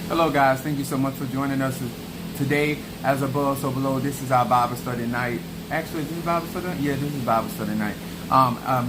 Hello guys, thank you so much for joining us today. As above, so below. This is our Bible study night. Actually, is this Bible study night? Yeah, this is Bible study night.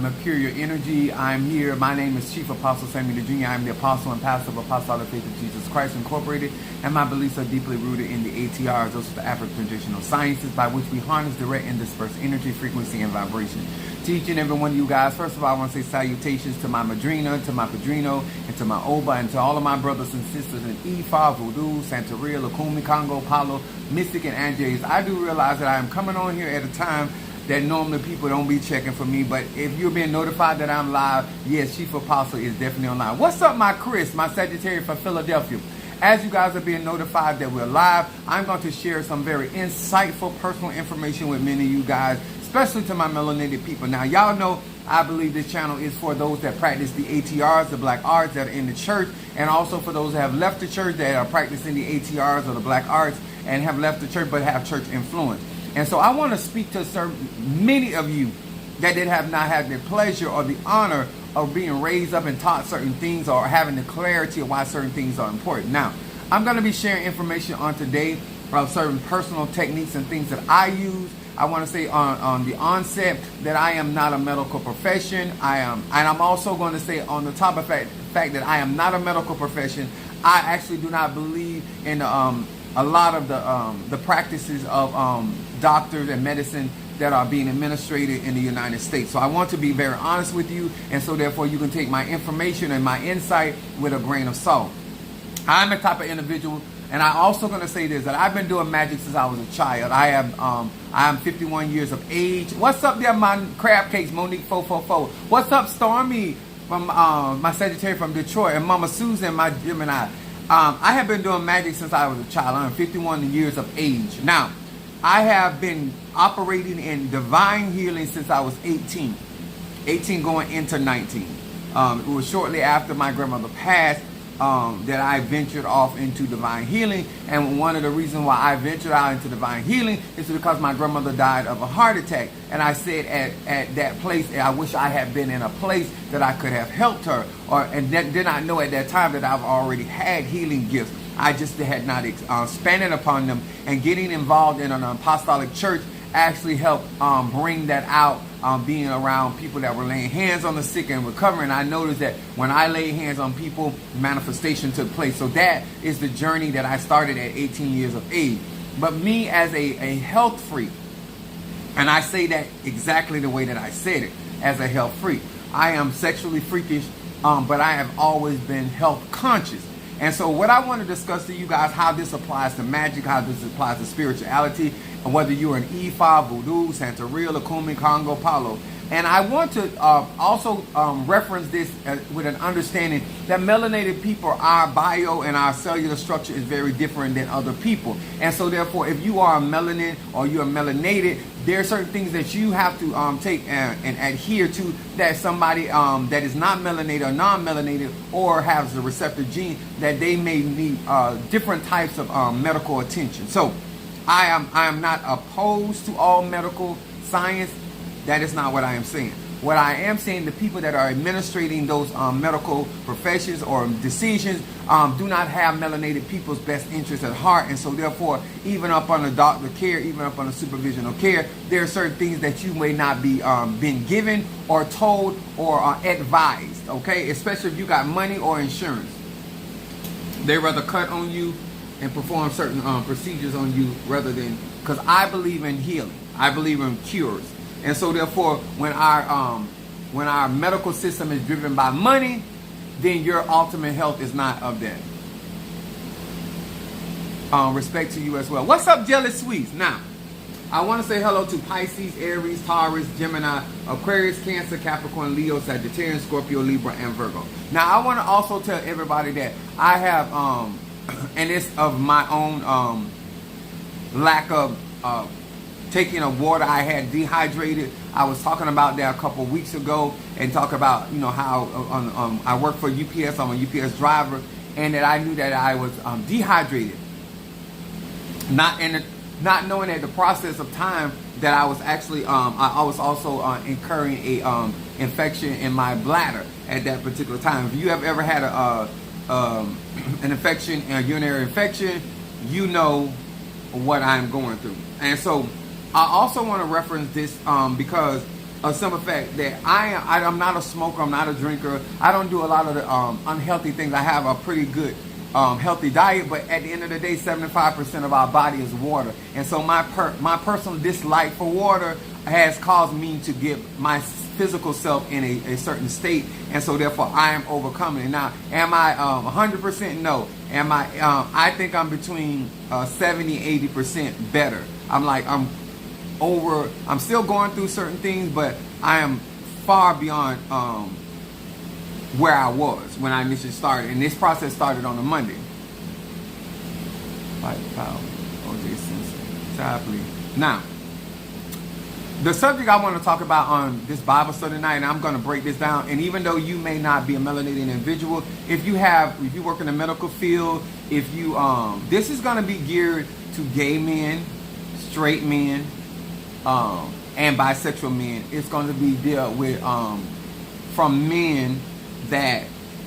Mercurial Energy, I'm here. My name is Chief Apostle Samuel Jr. I'm the apostle and pastor of Apostolic Faith of Jesus Christ Incorporated, and my beliefs are deeply rooted in the ATRs, those are the African traditional sciences, by which we harness, direct, and disperse energy, frequency, and vibration. To each and every one of you guys, first of all, I want to say salutations to my Madrina, to my Padrino, and to my Oba, and to all of my brothers and sisters in Ifa, Voodoo, Santeria, Lukumi, Congo, Palo, Mystic, and Anjays. I do realize that I am coming on here at a time that normally people don't be checking for me, but if you're being notified that I'm live, yes, Chief Apostle is definitely online. What's up, my Chris, my Sagittarius from Philadelphia? As you guys are being notified that we're live, I'm going to share some very insightful personal information with many of you guys, especially to my melanated people. Now, y'all know I believe this channel is for those that practice the ATRs, the black arts that are in the church, and also for those that have left the church that are practicing the ATRs or the black arts and have left the church but have church influence. And so I want to speak to many of you that did have not had the pleasure or the honor of being raised up and taught certain things or having the clarity of why certain things are important. Now, I'm going to be sharing information on today of certain personal techniques and things that I use. I want to say on the onset that I am not a medical profession. And I'm also going to say on the top of the fact that I am not a medical profession. I actually do not believe in a lot of the practices of doctors and medicine that are being administered in the United States. So I want to be very honest with you, and so therefore you can take my information and my insight with a grain of salt. I'm the type of individual, and I'm also going to say this, that I've been doing magic since I was a child. I am 51 years of age. What's up there, my crab cakes, Monique 444? What's up, Stormy, from my Sagittarius from Detroit, and Mama Susan, my Gemini? I have been doing magic since I was a child. I'm 51 years of age. Now, I have been operating in divine healing since I was 18 going into 19. It was shortly after my grandmother passed that I ventured off into divine healing. And one of the reasons why I ventured out into divine healing is because my grandmother died of a heart attack. And I said at that place, I wish I had been in a place that I could have helped her. And did not know at that time that I've already had healing gifts. I just had not expanded upon them. And getting involved in an apostolic church actually helped bring that out. Being around people that were laying hands on the sick and recovering, I noticed that when I laid hands on people, manifestation took place. So that is the journey that I started at 18 years of age. But me as a health freak, and I say that exactly the way that I said it, as a health freak, I am sexually freakish, but I have always been health conscious. And so what I want to discuss to you guys, how this applies to magic, how this applies to spirituality, and whether you're an Ifa, Voodoo, Santeria, Lukumi, Congo, Palo. And I want to also reference this with an understanding that melanated people, our bio and our cellular structure is very different than other people. And so therefore, if you are a melanin or you're melanated, there are certain things that you have to take and adhere to that somebody that is not melanated or non-melanated or has the receptor gene, that they may need different types of medical attention. So I am not opposed to all medical science. That is not what I am saying. What I am saying, the people that are administrating those medical professions or decisions do not have melanated people's best interests at heart. And so therefore, even up on the doctor care, even up on the supervisional care, there are certain things that you may not be been given or told or advised, okay? Especially if you got money or insurance. They rather cut on you and perform certain procedures on you rather than, because I believe in healing. I believe in cures. And so therefore, when our medical system is driven by money, then your ultimate health is not of that. Respect to you as well. What's up, Jealous Sweets? Now, I want to say hello to Pisces, Aries, Taurus, Gemini, Aquarius, Cancer, Capricorn, Leo, Sagittarius, Scorpio, Libra, and Virgo. Now, I want to also tell everybody that I have, and it's of my own lack of taking of water. I had dehydrated. I was talking about that a couple of weeks ago and talk about, you know, how I work for UPS. I'm a UPS driver, and that I knew that I was dehydrated. Not knowing at the process of time that I was actually I was also incurring a infection in my bladder at that particular time. If you have ever had a an infection, a urinary infection, you know what I'm going through. And so I also want to reference this because of some fact that I'm not a smoker, I'm not a drinker, I don't do a lot of the unhealthy things. I have a pretty good healthy diet, but at the end of the day, 75% of our body is water. And so my personal dislike for water has caused me to get my physical self in a certain state, and so therefore I am overcoming it. Now, am I 100%? No. Am I think I'm between 70-80% better. I'm still going through certain things, but I am far beyond where I was when I initially started. And this process started on a Monday. Now, the subject I want to talk about on this Bible study tonight, and I'm going to break this down, and even though you may not be a melanated individual, if you work in the medical field, if you this is going to be geared to gay men, straight men, and bisexual men. It's going to be dealt with from men that,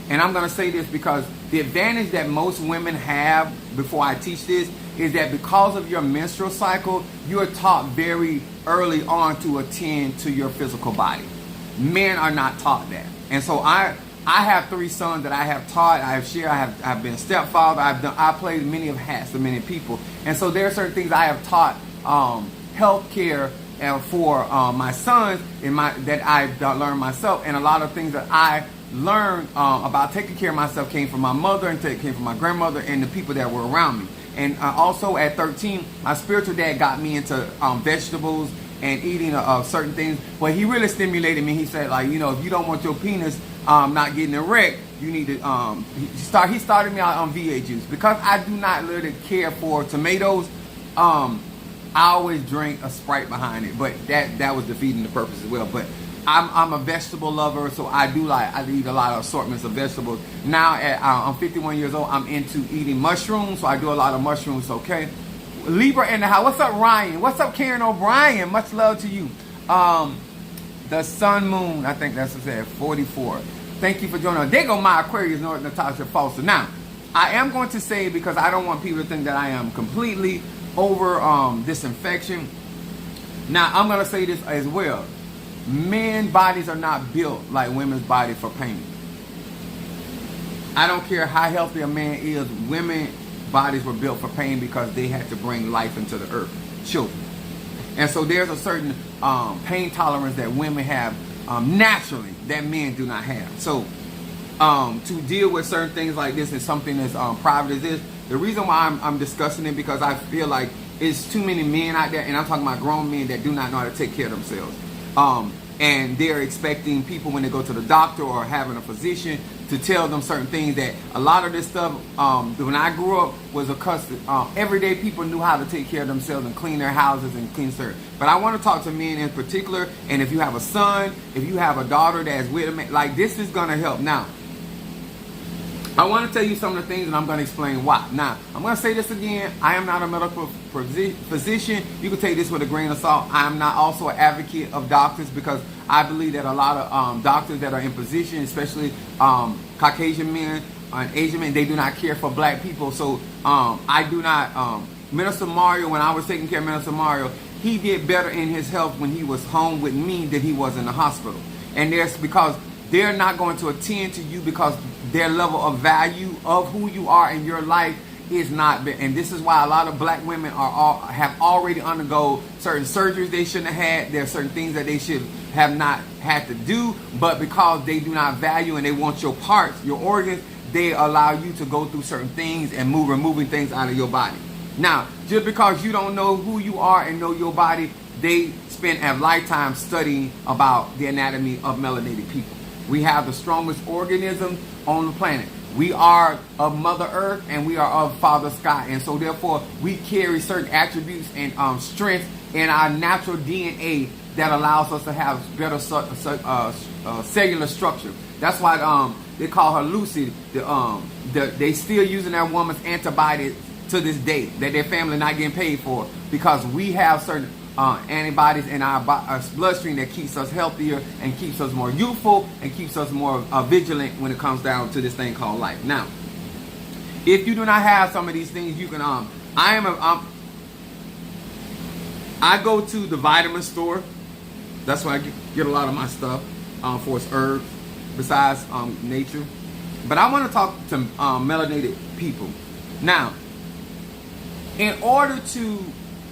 and I'm going to say this because the advantage that most women have before I teach this is that because of your menstrual cycle, you are taught very early on to attend to your physical body. Men are not taught that. And so I have 3 sons that I have taught, I have shared, I've been a stepfather, I played many of hats to many people. And so there are certain things I have taught health care for my sons that I've learned myself, and a lot of things that I learned about taking care of myself came from my mother and came from my grandmother and the people that were around me. And also at 13, my spiritual dad got me into vegetables and eating certain things. But he really stimulated me. He said, like, you know, if you don't want your penis not getting erect, you need to he started me out on VA juice. Because I do not really care for tomatoes, I always drink a Sprite behind it. But that was defeating the purpose as well. But I'm a vegetable lover, so I eat a lot of assortments of vegetables. Now I'm 51 years old, I'm into eating mushrooms, so I do a lot of mushrooms, okay? Libra in the house. What's up, Ryan? What's up, Karen O'Brien? Much love to you. The sun, moon, I think that's what it said, 44. Thank you for joining us. There go my Aquarius, Natasha Foster. Now, I am going to say, because I don't want people to think that I am completely over this infection. Now, I'm going to say this as well. Men's bodies are not built like women's body for pain. I don't care how healthy a man is. Women's bodies were built for pain because they had to bring life into the earth, children. And so there's a certain pain tolerance that women have naturally that men do not have. So to deal with certain things like this and something as private as this, the reason why I'm discussing it, because I feel like it's too many men out there, and I'm talking about grown men that do not know how to take care of themselves. And they're expecting people when they go to the doctor or having a physician to tell them certain things. That a lot of this stuff, when I grew up, was accustomed. Everyday people knew how to take care of themselves and clean their houses and clean their. But I want to talk to men in particular. And if you have a son, if you have a daughter that's with a man, like, this is going to help. Now, I want to tell you some of the things, and I'm going to explain why. Now, I'm going to say this again. I am not a medical physician. You can take this with a grain of salt. I am not also an advocate of doctors, because I believe that a lot of doctors that are in position, especially Caucasian men and Asian men, they do not care for black people. So I do not. Minister Mario, when I was taking care of Minister Mario, he did better in his health when he was home with me than he was in the hospital. And that's because they're not going to attend to you, because their level of value of who you are in your life is not. And this is why a lot of black women have already undergone certain surgeries they shouldn't have had. There are certain things that they should have not had to do, but because they do not value and they want your parts, your organs, they allow you to go through certain things and removing things out of your body. Now, just because you don't know who you are and know your body, they spend a lifetime studying about the anatomy of melanated people. We have the strongest organisms on the planet. We are of Mother Earth and we are of Father Sky. And so therefore, we carry certain attributes and strengths in our natural DNA that allows us to have better cellular structure. That's why they call her Lucy. They still using that woman's antibodies to this day that their family not getting paid for, because we have certain antibodies in our bloodstream that keeps us healthier and keeps us more youthful and keeps us more vigilant when it comes down to this thing called life. Now, If you do not have some of these things, you can I go to the vitamin store. That's where I get a lot of my stuff for its herbs, besides nature. But I want to talk to melanated people. Now, in order to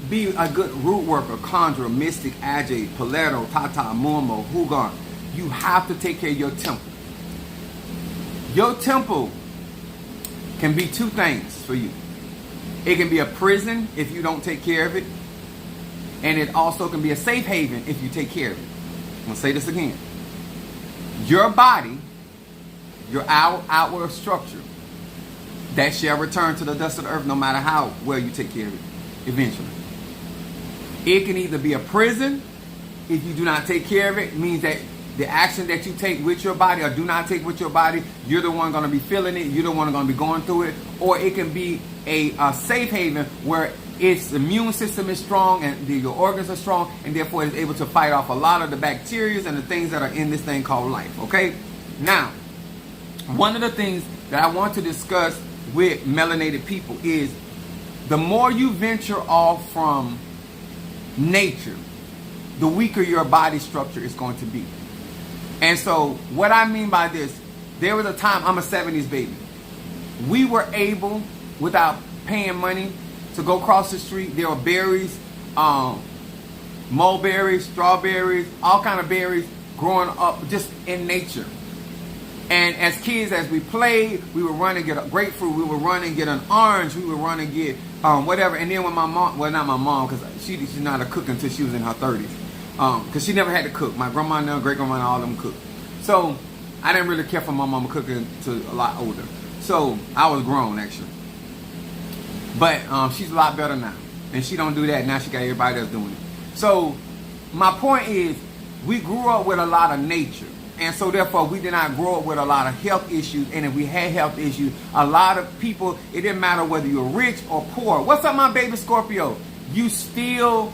be a good root worker, conjurer, mystic, agate, Paleto, Tata, Momo, Hugon, you have to take care of your temple. Your temple can be two things for you. It can be a prison if you don't take care of it. And it also can be a safe haven if you take care of it. I'm going to say this again. Your body, your outward structure, that shall return to the dust of the earth no matter how well you take care of it eventually. It can either be a prison if you do not take care of it. It means that the action that you take with your body or do not take with your body, you're the one going to be feeling it. You're the one going to be going through it. Or it can be a safe haven where its immune system is strong and your organs are strong, and therefore it's able to fight off a lot of the bacteria and the things that are in this thing called life. Okay? Now, one of the things that I want to discuss with melanated people is the more you venture off from nature, the weaker your body structure is going to be. And so what I mean by this, there was a time, I'm a 70s baby. We were able, without paying money, to go across the street. There were berries, mulberries, strawberries, all kind of berries growing up just in nature. And as kids, as we played, we would run and get a grapefruit. We would run and get an orange. We would run and get whatever. And then when my mom, well, not my mom, because she's not a cook until she was in her 30s. Because she never had to cook. My grandma and great grandma and all of them cooked. So I didn't really care for my mama cooking to a lot older. So I was grown, actually. But she's a lot better now. And she don't do that. Now she got everybody that's doing it. So my point is, we grew up with a lot of nature. And so therefore, we did not grow up with a lot of health issues. And if we had health issues, a lot of people, it didn't matter whether you're rich or poor. What's up, my baby Scorpio? You still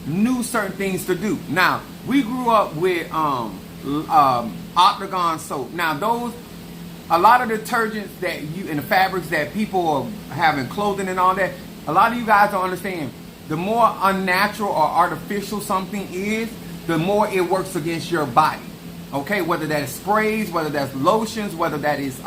knew certain things to do. Now, we grew up with Octagon soap. Now, a lot of detergents that you, and the fabrics that people are having, clothing and all that, a lot of you guys don't understand. The more unnatural or artificial something is, the more it works against your body. Okay, whether that is sprays, whether that's lotions, whether that is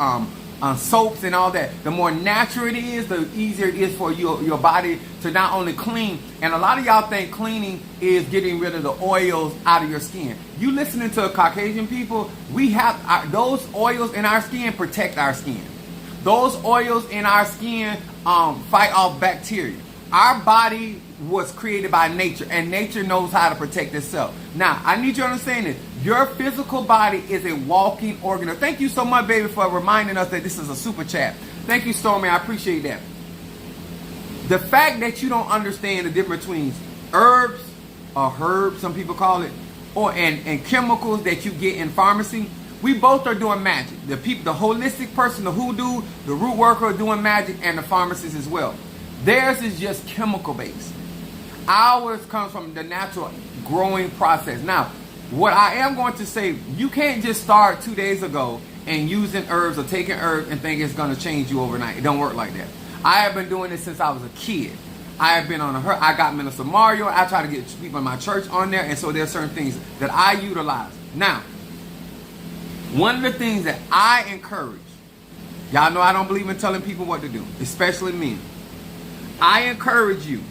soaps and all that. The more natural it is, the easier it is for your body to not only clean. And a lot of y'all think cleaning is getting rid of the oils out of your skin. You listening to Caucasian people, we have those oils in our skin protect our skin. Those oils in our skin fight off bacteria. Our body was created by nature, and nature knows how to protect itself. Now, I need you to understand this. Your physical body is a walking organism. Thank you so much, baby, for reminding us that this is a super chat. Thank you, Stormy. I appreciate that. The fact that you don't understand the difference between herbs, or herbs, some people call it, and chemicals that you get in pharmacy, we both are doing magic. The holistic person, the hoodoo, the root worker are doing magic, and the pharmacist as well. Theirs is just chemical based. Ours comes from the natural growing process. Now, what I am going to say, you can't just start 2 days ago and using herbs or taking herbs and think it's going to change you overnight. It don't work like that. I have been doing this since I was a kid. I have been on I got Minister Mario. I try to get people in my church on there. And so there are certain things that I utilize. Now, one of the things that I encourage, y'all know I don't believe in telling people what to do, especially men. I encourage you,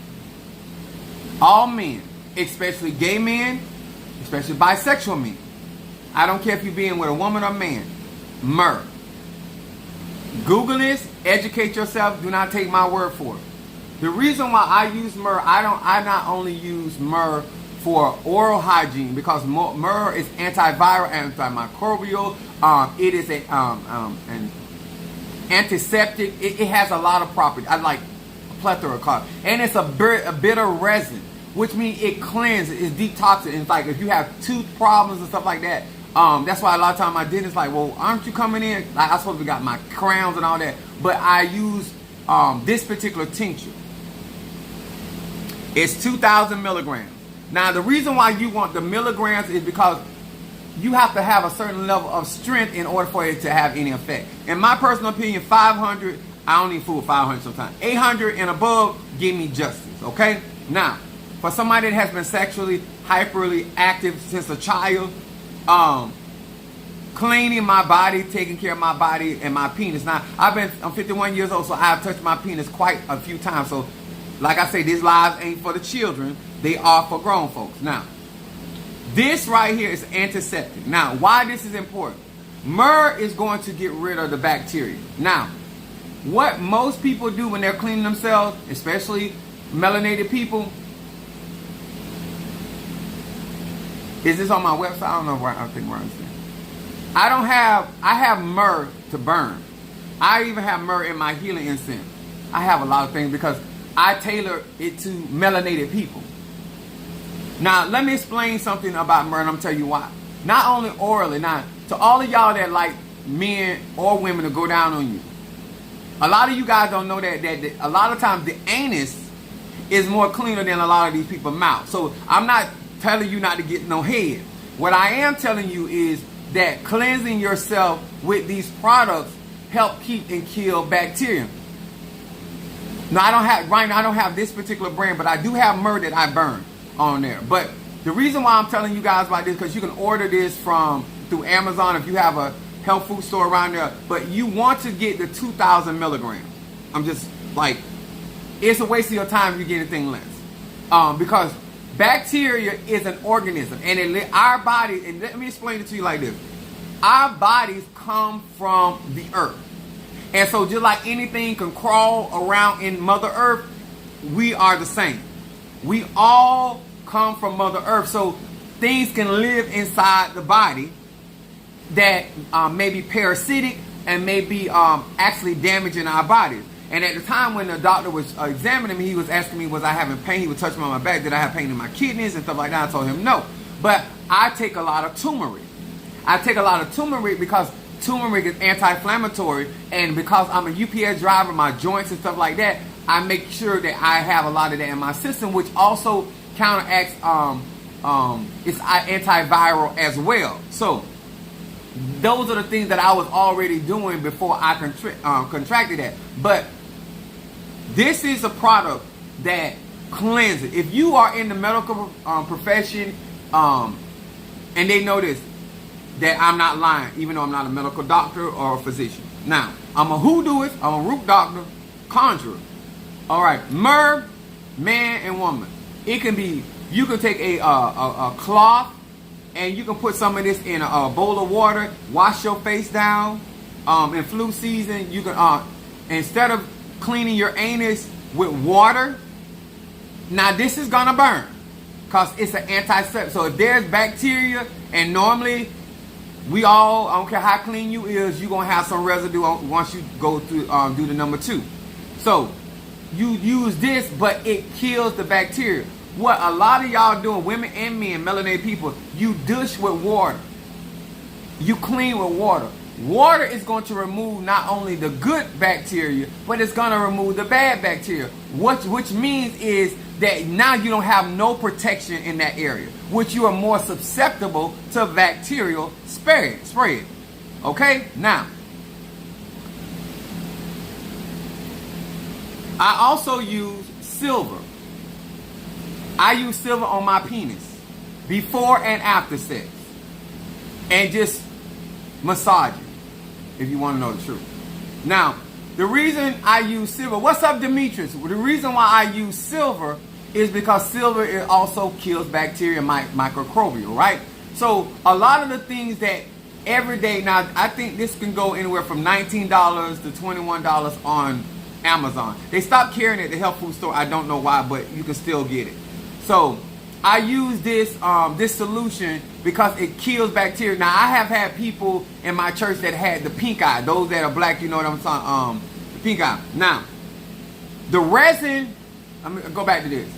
all men, especially gay men, especially bisexual men. I don't care if you're being with a woman or man. Myrrh. Google this, educate yourself, do not take my word for it. The reason why I use myrrh, I not only use myrrh for oral hygiene, because myrrh is antiviral, antimicrobial, it is an antiseptic, it has a lot of properties. I like plethora of color. And it's a bitter resin, which means it cleanses, it's detoxing. It's like if you have tooth problems and stuff like that, that's why a lot of times my dentist like, well, aren't you coming in? Like, I supposed to got my crowns and all that, but I use this particular tincture. It's 2,000 milligrams. Now, the reason why you want the milligrams is because you have to have a certain level of strength in order for it to have any effect. In my personal opinion, 500 I don't need food 500 sometimes. 800 and above, give me justice, okay? Now, for somebody that has been sexually, hyperly active since a child, cleaning my body, taking care of my body and my penis. Now, I'm 51 years old, so I've touched my penis quite a few times. So, like I say, these lives ain't for the children. They are for grown folks. Now, this right here is antiseptic. Now, why this is important? Myrrh is going to get rid of the bacteria. Now, what most people do when they're cleaning themselves, especially melanated people, is this on my website? I don't know where I think where I'm saying. I have myrrh to burn. I even have myrrh in my healing incense. I have a lot of things because I tailor it to melanated people. Now, let me explain something about myrrh, and I'm going to tell you why. Not only orally, now, to all of y'all that like men or women to go down on you, a lot of you guys don't know that a lot of times the anus is more cleaner than a lot of these people's mouth. So I'm not telling you not to get no head. What I am telling you is that cleansing yourself with these products help keep and kill bacteria. Now, I don't have this particular brand, but I do have myrrh that I burn on there. But the reason why I'm telling you guys about this, because you can order this through Amazon if you have a health food store around there, but you want to get the 2,000 milligrams. I'm just like, it's a waste of your time if you get anything less. Because bacteria is an organism, and our body, and let me explain it to you like this. Our bodies come from the earth. And so just like anything can crawl around in Mother Earth, we are the same. We all come from Mother Earth. So things can live inside the body that may be parasitic and may be actually damaging our bodies. And at the time when the doctor was examining me, he was asking me, was I having pain? He was touching me on my back. Did I have pain in my kidneys and stuff like that? I told him no. But I take a lot of turmeric. I take a lot of turmeric because turmeric is anti-inflammatory. And because I'm a UPS driver, my joints and stuff like that, I make sure that I have a lot of that in my system, which also counteracts, it's antiviral as well. So those are the things that I was already doing before I contracted that. But this is a product that cleanses. If you are in the medical profession, and they know this, that I'm not lying, even though I'm not a medical doctor or a physician. Now, I'm a hoodooist, I'm a root doctor, conjurer. All right, myrrh, man and woman. It can be, you can take a cloth and you can put some of this in a bowl of water, wash your face down. In flu season, you can, instead of cleaning your anus with water, now this is gonna burn because it's an antiseptic. So if there's bacteria, and normally we all, I don't care how clean you is, you're gonna have some residue once you go through do the number 2. So you use this, but it kills the bacteria. What a lot of y'all doing, women and men, melanated people, you douche with water. You clean with water. Water is going to remove not only the good bacteria, but it's going to remove the bad bacteria. Which means is that now you don't have no protection in that area, which you are more susceptible to bacterial spread. Okay? Now, I also use silver. I use silver on my penis before and after sex. And just massage it, if you want to know the truth. Now, the reason I use silver, what's up, Demetrius? Well, the reason why I use silver is because silver, it also kills bacteria, microbial, right? So a lot of the things that every day, now I think this can go anywhere from $19 to $21 on Amazon. They stopped carrying it at the health food store. I don't know why, but you can still get it. So I use this this solution because it kills bacteria. Now, I have had people in my church that had the pink eye. Those that are black, you know what I'm talking, the pink eye. Now, the resin, I'm gonna go back to this.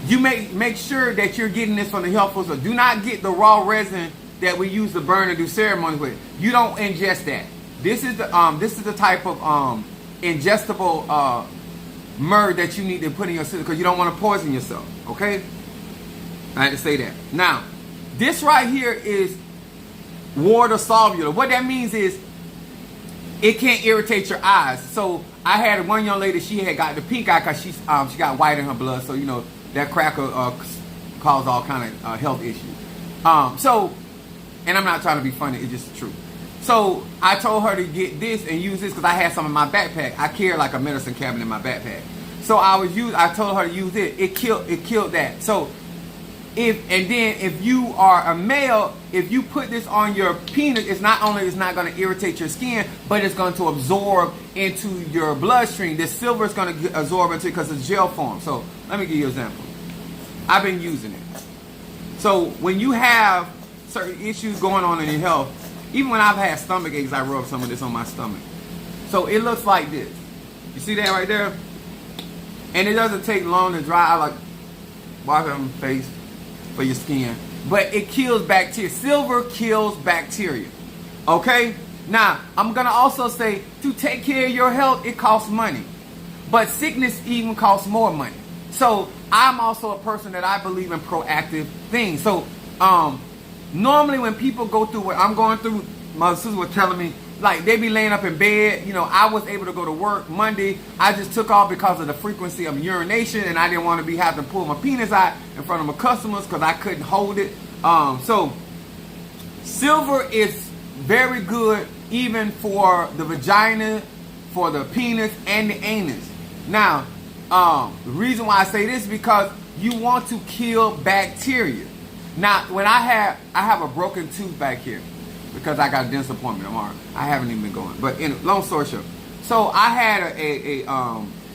You make sure that you're getting this from the health food store. Do not get the raw resin that we use to burn and do ceremonies with. You don't ingest that. This is the type of ingestible myrrh that you need to put in your system because you don't want to poison yourself. Okay? I had to say that. Now, this right here is water soluble. What that means is it can't irritate your eyes. So I had one young lady, she had got the pink eye because she got white in her blood. So, you know, that cracker cause all kind of health issues. And I'm not trying to be funny, it's just the truth. So I told her to get this and use this because I had some in my backpack. I carry like a medicine cabinet in my backpack. So I told her to use it. It killed that. So if you are a male, if you put this on your penis, it's not going to irritate your skin, but it's going to absorb into your bloodstream. This silver is going to absorb into it because it's gel form. So let me give you an example. I've been using it. So when you have certain issues going on in your health, even when I've had stomach aches, I rub some of this on my stomach. So it looks like this. You see that right there? And it doesn't take long to dry. I like wash it on the face for your skin. But it kills bacteria. Silver kills bacteria. Okay? Now, I'm going to also say, to take care of your health, it costs money. But sickness even costs more money. So I'm also a person that I believe in proactive things. So normally when people go through what I'm going through, my sister was telling me, like, they be laying up in bed. You know, I was able to go to work Monday. I just took off because of the frequency of urination, and I didn't want to be having to pull my penis out in front of my customers because I couldn't hold it. So silver is very good even for the vagina, for the penis, and the anus. Now, the reason why I say this is because you want to kill bacteria. Now, when I have a broken tooth back here because I got a dentist appointment tomorrow. I haven't even been going. But long story short, so I had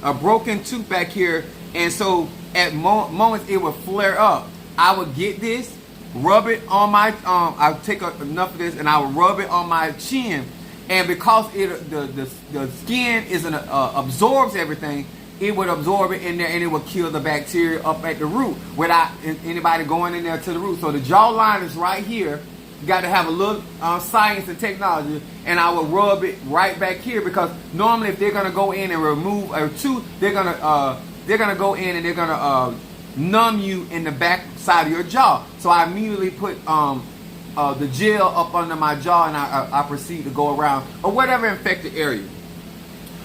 a broken tooth back here, and so at moments it would flare up. I would get this, rub it on my I would take enough of this and I would rub it on my chin, and because the skin absorbs everything, it would absorb it in there and it would kill the bacteria up at the root without anybody going in there to the root. So the jawline is right here. You got to have a little science and technology, and I will rub it right back here because normally if they're gonna go in and remove a tooth, they're gonna go in and they're gonna numb you in the back side of your jaw. So I immediately put the gel up under my jaw, and I proceed to go around or whatever infected area.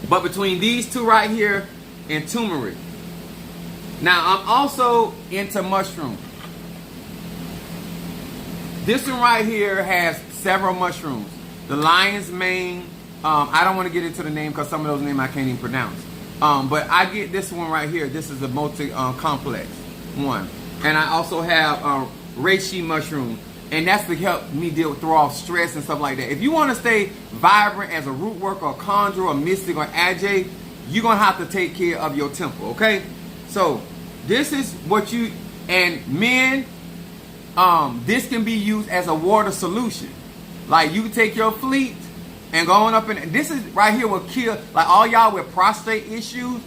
But between these two right here and turmeric. Now I'm also into mushrooms. This one right here has several mushrooms. The lion's mane. I don't want to get into the name because some of those names I can't even pronounce. But I get this one right here. This is a multi-complex one. And I also have reishi mushroom. And that's to help me throw off stress and stuff like that. If you want to stay vibrant as a root worker, or conjurer, or mystic, or agate, you're going to have to take care of your temple, okay? So this is what you, and men, this can be used as a water solution. Like you take your fleet and going up in, this is right here will kill, like all y'all with prostate issues,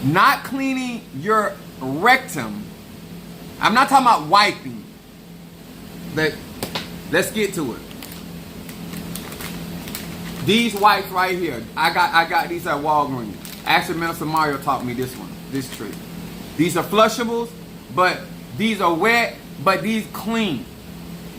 not cleaning your rectum. I'm not talking about wiping. Let's get to it. These wipes right here, I got these at Walgreens. Actually, Minister Mario taught me this trick. These are flushables, but these are wet, but these clean.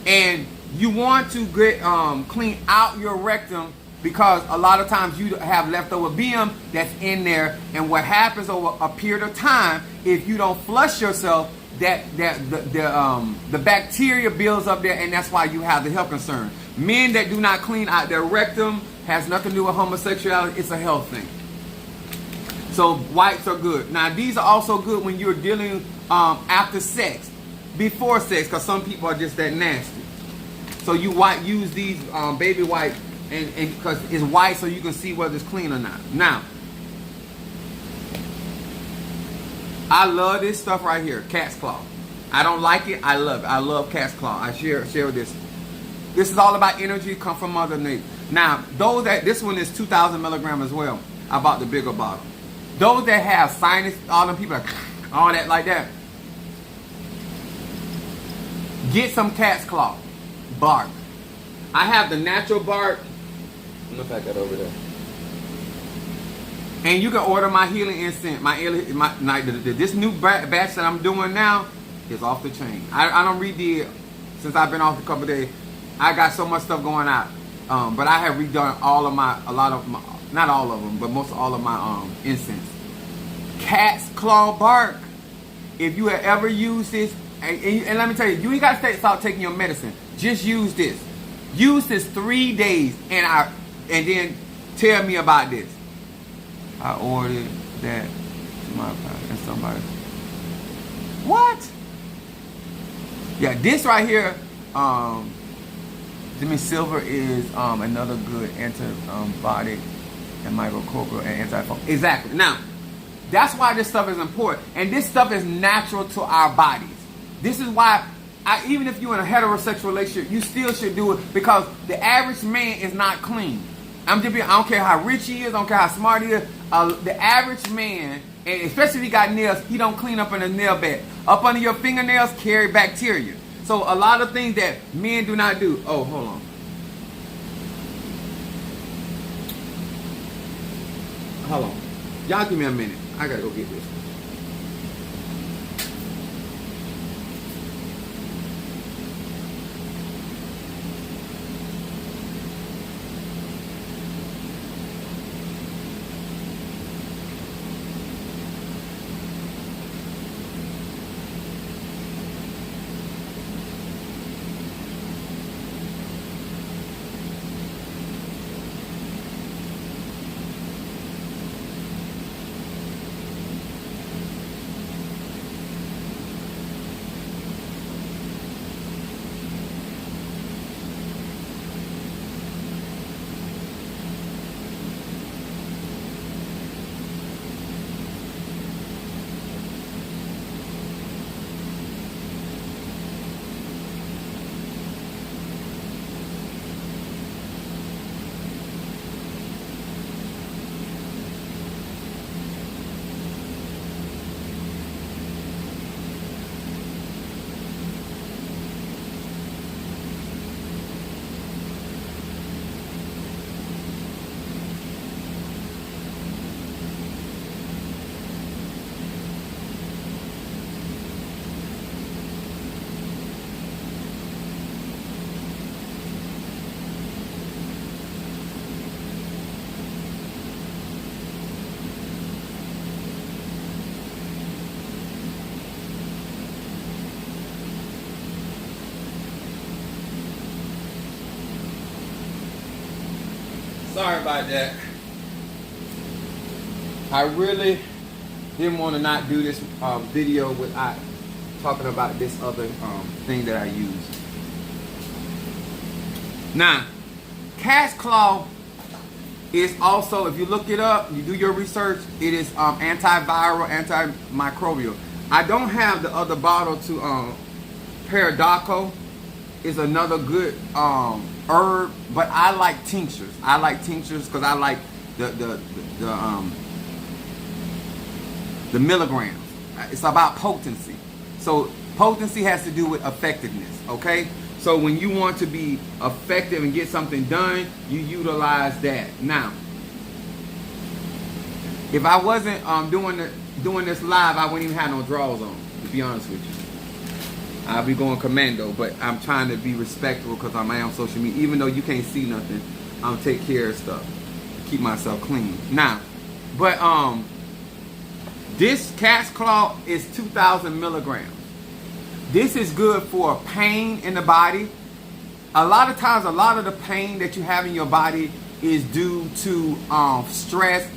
And you want to get clean out your rectum because a lot of times you have leftover BM that's in there, and what happens over a period of time, if you don't flush yourself, the bacteria builds up there, and that's why you have the health concern. Men that do not clean out their rectum has nothing to do with homosexuality. It's a health thing. So wipes are good. Now these are also good when you're dealing after sex, before sex, because some people are just that nasty. So you use these baby wipes, and because it's white, so you can see whether it's clean or not. Now, I love this stuff right here, cat's claw. I don't like it. I love it. I love cat's claw. I share this. This is all about energy. Come from Mother Nature. Now, this one is 2,000 milligrams as well. I bought the bigger bottle. Those that have sinus, all them people, all that like that, get some cat's claw bark. I have the natural bark. Look like that over there. And you can order my healing incense. This new batch that I'm doing now is off the chain. I don't redid since I've been off a couple of days. I got so much stuff going out. But I have redone not all of them, but most all of my incense. Cat's claw bark. If you have ever used this, and let me tell you, you ain't got to start taking your medicine. Just use this. Use this 3 days, and then tell me about this. I ordered that to my and somebody. What? Yeah, this right here, Jimmy Silver is another good antibiotic and microbial and antifungal. Exactly. Now, that's why this stuff is important, and this stuff is natural to our bodies. This is why, even if you're in a heterosexual relationship, you still should do it, because the average man is not clean. I don't care how rich he is, I don't care how smart he is. The average man, and especially if he got nails, he don't clean up in a nail bed. Up under your fingernails carry bacteria. So a lot of things that men do not do. Oh, hold on. Hold on. Y'all give me a minute. I gotta go get this. Sorry about that. I really didn't want to not do this video without talking about this other thing that I use. Now, cat's claw is also, if you look it up, you do your research, it is antiviral, antimicrobial. I don't have the other bottle to Peridoco is another good herb, but I like tinctures. I like tinctures because I like the milligrams. It's about potency. So potency has to do with effectiveness, okay? So when you want to be effective and get something done, you utilize that. Now, if I wasn't doing this live, I wouldn't even have no drawers on, to be honest with you. I'll be going commando, but I'm trying to be respectful because I'm on social media. Even though you can't see nothing, I'll take care of stuff to keep myself clean. Now, but this cat's claw is 2,000 milligrams. This is good for pain in the body. A lot of times, a lot of the pain that you have in your body is due to stress.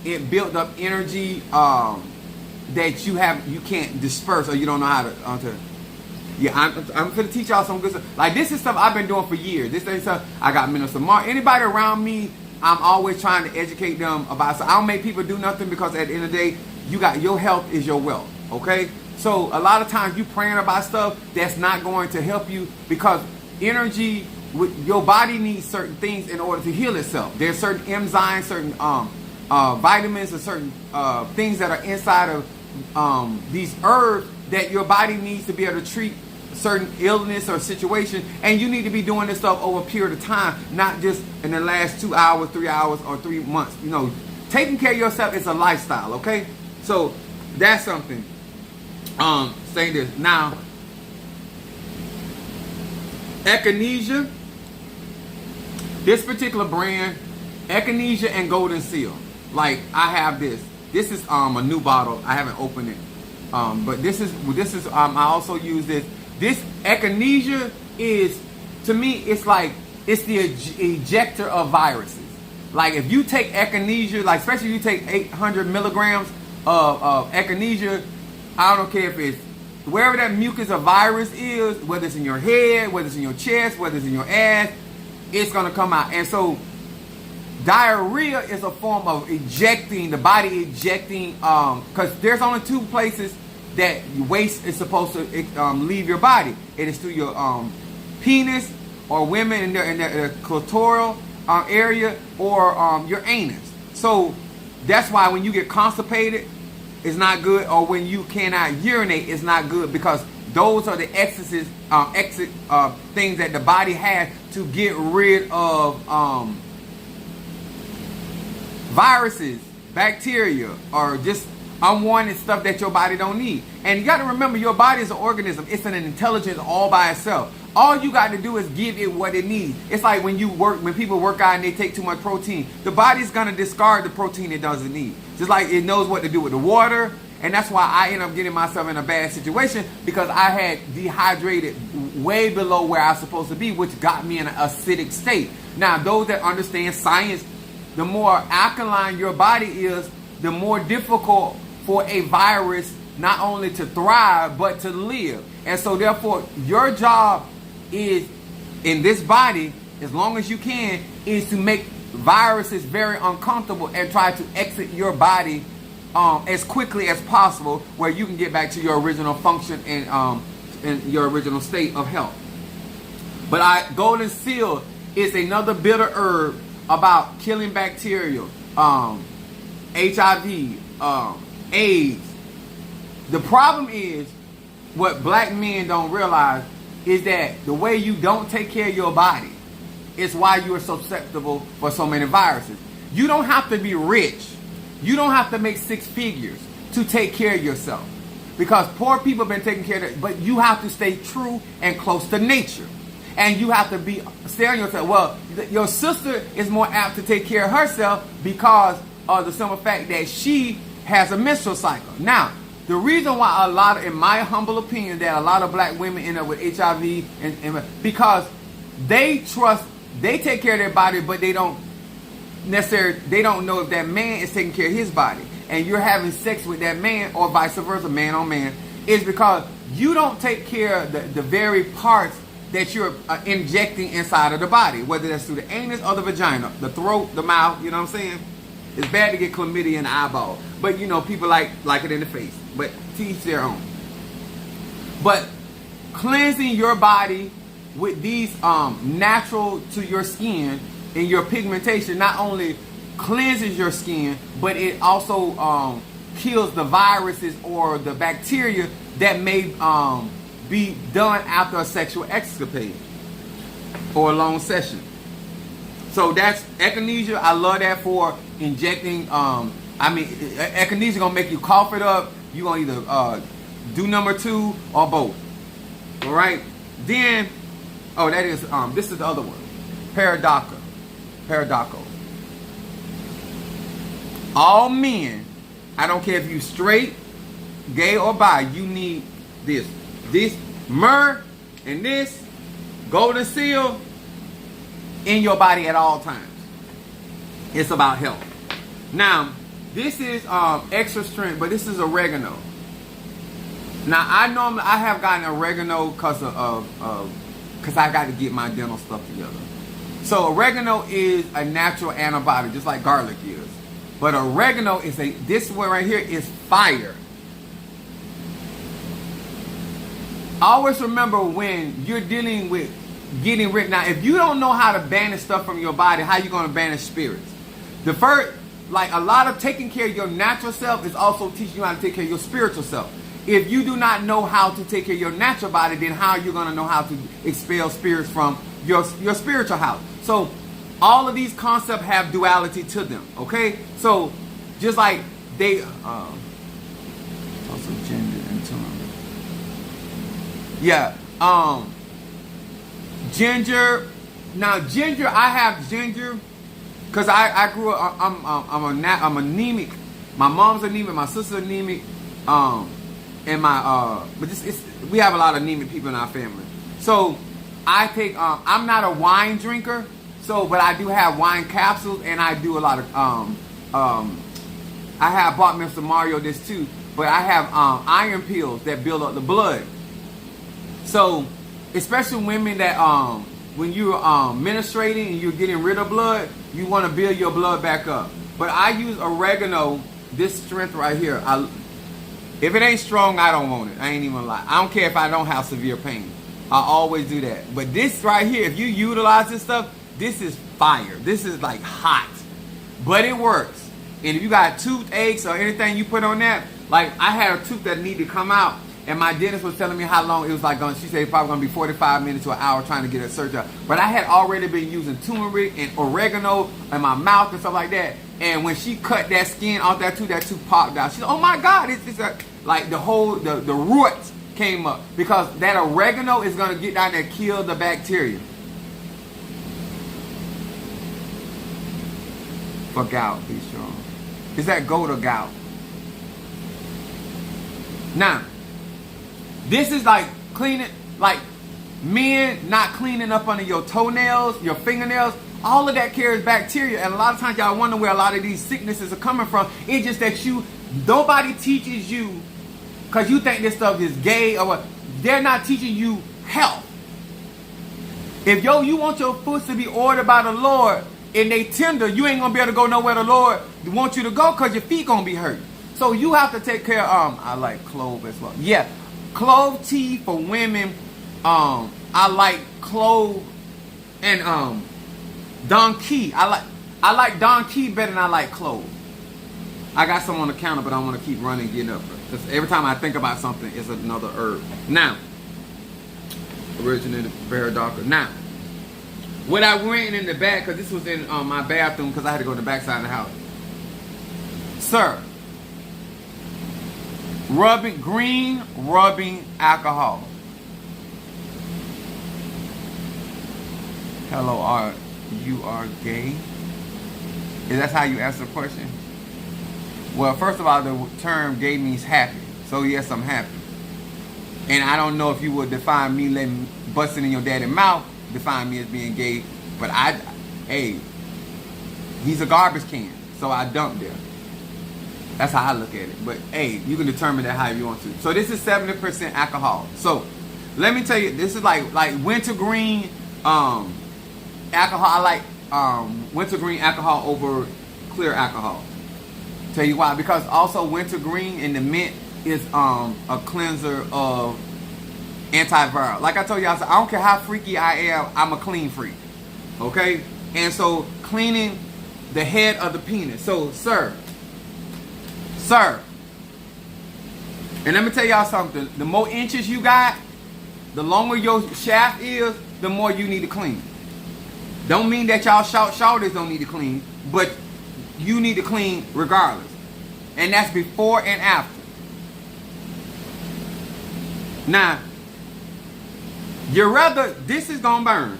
It built up energy that you can't disperse, or you don't know how to. Yeah, I'm going to teach y'all some good stuff. Like, this is stuff I've been doing for years. This is stuff I got Minister Mark. Anybody around me, I'm always trying to educate them about. So I don't make people do nothing, because at the end of the day, you got your health is your wealth. Okay, so a lot of times you praying about stuff that's not going to help you, because energy, your body needs certain things in order to heal itself. There's certain enzymes, certain vitamins, or certain things that are inside of these herbs that your body needs to be able to treat certain illness or situation, and you need to be doing this stuff over a period of time, not just in the last 2 hours, 3 hours, or 3 months. You know, taking care of yourself is a lifestyle, okay? So that's something. Say this now. Echinacea This particular brand, Echinacea and Golden Seal. Like, I have this. This is a new bottle. I haven't opened it. But this is I also use this. This Echinacea is, to me, it's like, it's the ejector of viruses. Like, if you take Echinacea, like, especially if you take 800 milligrams of Echinacea, I don't care if it's wherever that mucus of virus is, whether it's in your head, whether it's in your chest, whether it's in your ass, it's going to come out. And so diarrhea is a form of ejecting, the body ejecting, because there's only two places that waste is supposed to leave your body. It is through your penis, or women in their clitoral area, or your anus. So that's why when you get constipated, it's not good, or when you cannot urinate, it's not good, because those are the exit things that the body has to get rid of viruses, bacteria, or just unwanted stuff that your body don't need. And you got to remember, your body is an organism. It's an intelligence all by itself. All you got to do is give it what it needs. It's like when people work out and they take too much protein. The body's going to discard the protein it doesn't need. Just like it knows what to do with the water. And that's why I end up getting myself in a bad situation, because I had dehydrated way below where I was supposed to be, which got me in an acidic state. Now, those that understand science, the more alkaline your body is, the more difficult for a virus not only to thrive, but to live. And so therefore, your job is, in this body, as long as you can, is to make viruses very uncomfortable and try to exit your body as quickly as possible, where you can get back to your original function and your original state of health. But Golden Seal is another bitter herb about killing bacterial, HIV, AIDS. The problem is, what black men don't realize is that the way you don't take care of your body is why you are susceptible for so many viruses. You don't have to be rich. You don't have to make 6 figures to take care of yourself, because poor people have been taking care of it. But you have to stay true and close to nature, and you have to stay on yourself. Well, your sister is more apt to take care of herself because of the simple fact that she has a menstrual cycle. Now, the reason why in my humble opinion, that a lot of black women end up with HIV and because they take care of their body, but they don't know if that man is taking care of his body, and you're having sex with that man, or vice versa, man on man, is because you don't take care of the very parts that you're injecting inside of the body, whether that's through the anus or the vagina, the throat, the mouth. You know what I'm saying? It's bad to get chlamydia in the eyeball, but you know, people like it in the face. But to each their own. But cleansing your body with these natural to your skin and your pigmentation not only cleanses your skin, but it also kills the viruses or the bacteria that may be done after a sexual escapade or a long session. So that's Echinacea. I love that for injecting. Echinacea gonna make you cough it up. You're gonna either do number 2 or both. All right. Then, that is this is the other one, Paradoco. All men, I don't care if you straight, gay, or bi, you need this myrrh and this Golden Seal in your body at all times. It's about health. Now, this is extra strength, but this is oregano. Now, I have gotten oregano because I got to get my dental stuff together. So oregano is a natural antibiotic, just like garlic is. But oregano is this one right here is fire. Always remember, when you're dealing with getting rid. Now, if you don't know how to banish stuff from your body, how you going to banish spirits? The first, like a lot of taking care of your natural self is also teaching you how to take care of your spiritual self. If you do not know how to take care of your natural body, then how are you going to know how to expel spirits from your spiritual house? So all of these concepts have duality to them, okay? So just like they also gender and turmeric. Yeah, ginger, Now ginger, I have ginger because I grew up. I'm anemic. My mom's anemic. My sister's anemic. And my but we have a lot of anemic people in our family. So I take. I'm not a wine drinker. So, but I do have wine capsules, and I do a lot of I have bought Mr. Mario this too, but I have iron pills that build up the blood. So, especially women that when you're menstruating and you're getting rid of blood, you want to build your blood back up. But I use oregano, this strength right here. If it ain't strong, I don't want it. I ain't even lie. I don't care if I don't have severe pain. I always do that. But this right here, if you utilize this stuff, this is fire. This is like hot. But it works. And if you got toothaches or anything you put on that, like I had a tooth that needed to come out, and my dentist was telling me how long it was like she said it's probably going to be 45 minutes to an hour trying to get a surgery out. But I had already been using turmeric and oregano in my mouth and stuff like that. And when she cut that skin off that tooth popped out. She said, oh my God, it's like the whole, the roots came up. Because that oregano is going to get down there and kill the bacteria. For gout, be strong. Is that goat or gout? Now, this is like cleaning, like men not cleaning up under your toenails, your fingernails. All of that carries bacteria, and a lot of times y'all wonder where a lot of these sicknesses are coming from. It's just that nobody teaches you, because you think this stuff is gay or what. They're not teaching you health. If you want your foot to be ordered by the Lord, and they tender, you ain't gonna be able to go nowhere the Lord wants you to go, because your feet gonna be hurt. So you have to take care of, I like clove as well. Yeah, clove tea for women. I like clove and Don Key. I like Don Key better than I like clove. I got some on the counter, but I want to keep running, getting up. Because every time I think about something, it's another herb. Now, originated vera darker. Now, what I went in the back, because this was in my bathroom, because I had to go to the back side of the house. Sir, green rubbing alcohol. Hello, you are gay? Is that how you answer the question? Well, first of all, the term gay means happy. So yes, I'm happy. And I don't know if you would define me busting in your daddy's mouth, define me as being gay, but hey, he's a garbage can, so I dumped there. That's how I look at it. But hey, you can determine that how you want to. So this is 70% alcohol. So let me tell you, this is like wintergreen alcohol. I like wintergreen alcohol over clear alcohol. Tell you why? Because also wintergreen in the mint is a cleanser of antiviral. Like I told you, I don't care how freaky I am, I'm a clean freak. Okay? And so cleaning the head of the penis. So sir, and let me tell y'all something. The more inches you got, the longer your shaft is, the more you need to clean. Don't mean that y'all shoulders don't need to clean, but you need to clean regardless. And that's before and after. Now, this is gonna burn,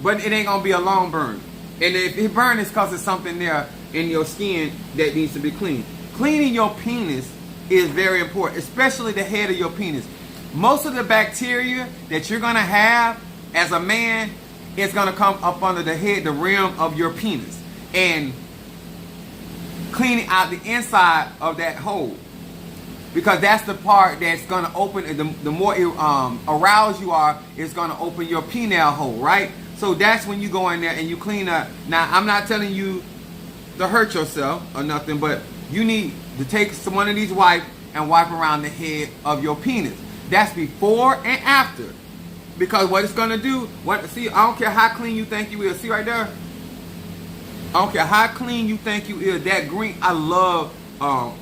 but it ain't gonna be a long burn. And if it burns, it's because there's something there in your skin that needs to be cleaned. Cleaning your penis is very important, especially the head of your penis. Most of the bacteria that you're gonna have as a man is gonna come up under the head, the rim of your penis, and cleaning out the inside of that hole, because that's the part that's gonna open. The more aroused you are, it's gonna open your penile hole, right? So that's when you go in there and you clean up. Now, I'm not telling you to hurt yourself or nothing, but you need to take one of these wipes and wipe around the head of your penis. That's before and after. Because what it's going to do, see, I don't care how clean you think you is. See right there? I don't care how clean you think you is. That green, I love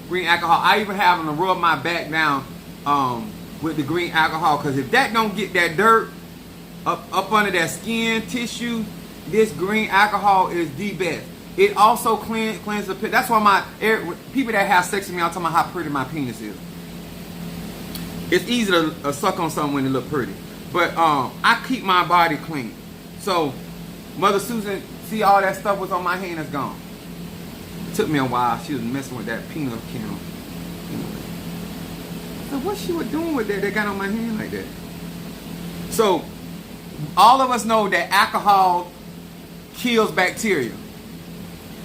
green alcohol. I even have them to rub my back down with the green alcohol. Because if that don't get that dirt up under that skin tissue, this green alcohol is the best. It also cleans the penis. That's why people that have sex with me, I'm talking about how pretty my penis is. It's easy to suck on something when it look pretty. But I keep my body clean. So Mother Susan, see all that stuff was on my hand, is gone. It took me a while. She was messing with that peanut kennel. So what she was doing with that got on my hand like that? So all of us know that alcohol kills bacteria.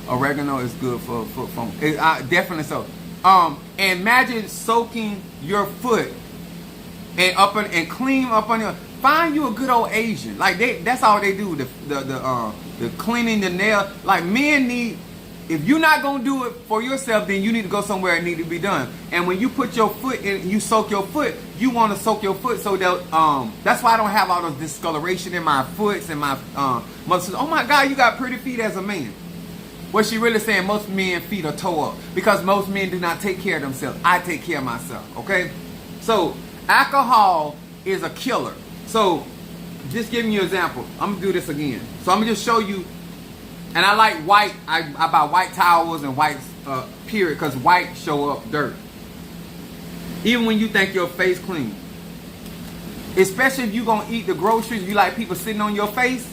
Oregano is good for definitely so. And imagine soaking your foot and clean up on your. Find you a good old Asian. Like that's all they do. The cleaning the nail. Like men need. If you're not gonna do it for yourself, then you need to go somewhere it need to be done. And when you put your foot in, you soak your foot. You want to soak your foot so that that's why I don't have all this discoloration in my foot and my mother says, "Oh my God, you got pretty feet as a man." What she really saying, most men's feet are toe up because most men do not take care of themselves. I take care of myself. Okay, so alcohol is a killer. So just giving you an example. I'm gonna do this again. So I'm gonna just show you. And I like white. I buy white towels and white period because white show up dirt. Even when you think your face clean. Especially if you gonna eat the groceries, you like people sitting on your face.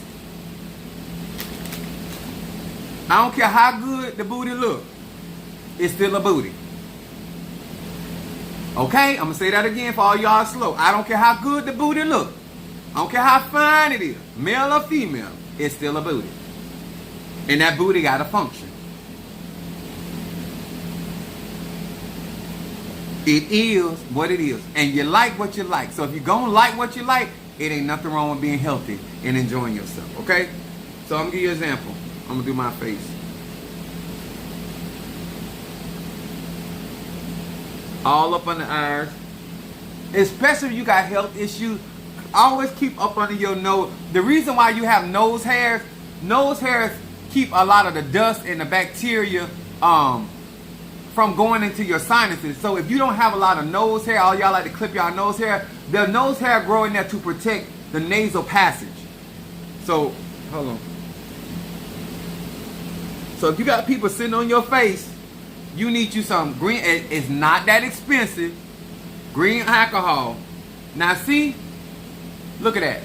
I don't care how good the booty look. It's still a booty. Okay? I'm gonna say that again for all y'all slow. I don't care how good the booty look. I don't care how fine it is. Male or female. It's still a booty. And that booty got to function. It is what it is. And you like what you like. So if you're going to like what you like, it ain't nothing wrong with being healthy and enjoying yourself. Okay? So I'm going to give you an example. I'm going to do my face. All up on the eyes. Especially if you got health issues. Always keep up under your nose. The reason why you have nose hairs keep a lot of the dust and the bacteria from going into your sinuses. So if you don't have a lot of nose hair, all y'all like to clip y'all nose hair, the nose hair grow in there to protect the nasal passage. So, hold on. So if you got people sitting on your face, you need you some green. It's not that expensive. Green alcohol. Now see, look at that.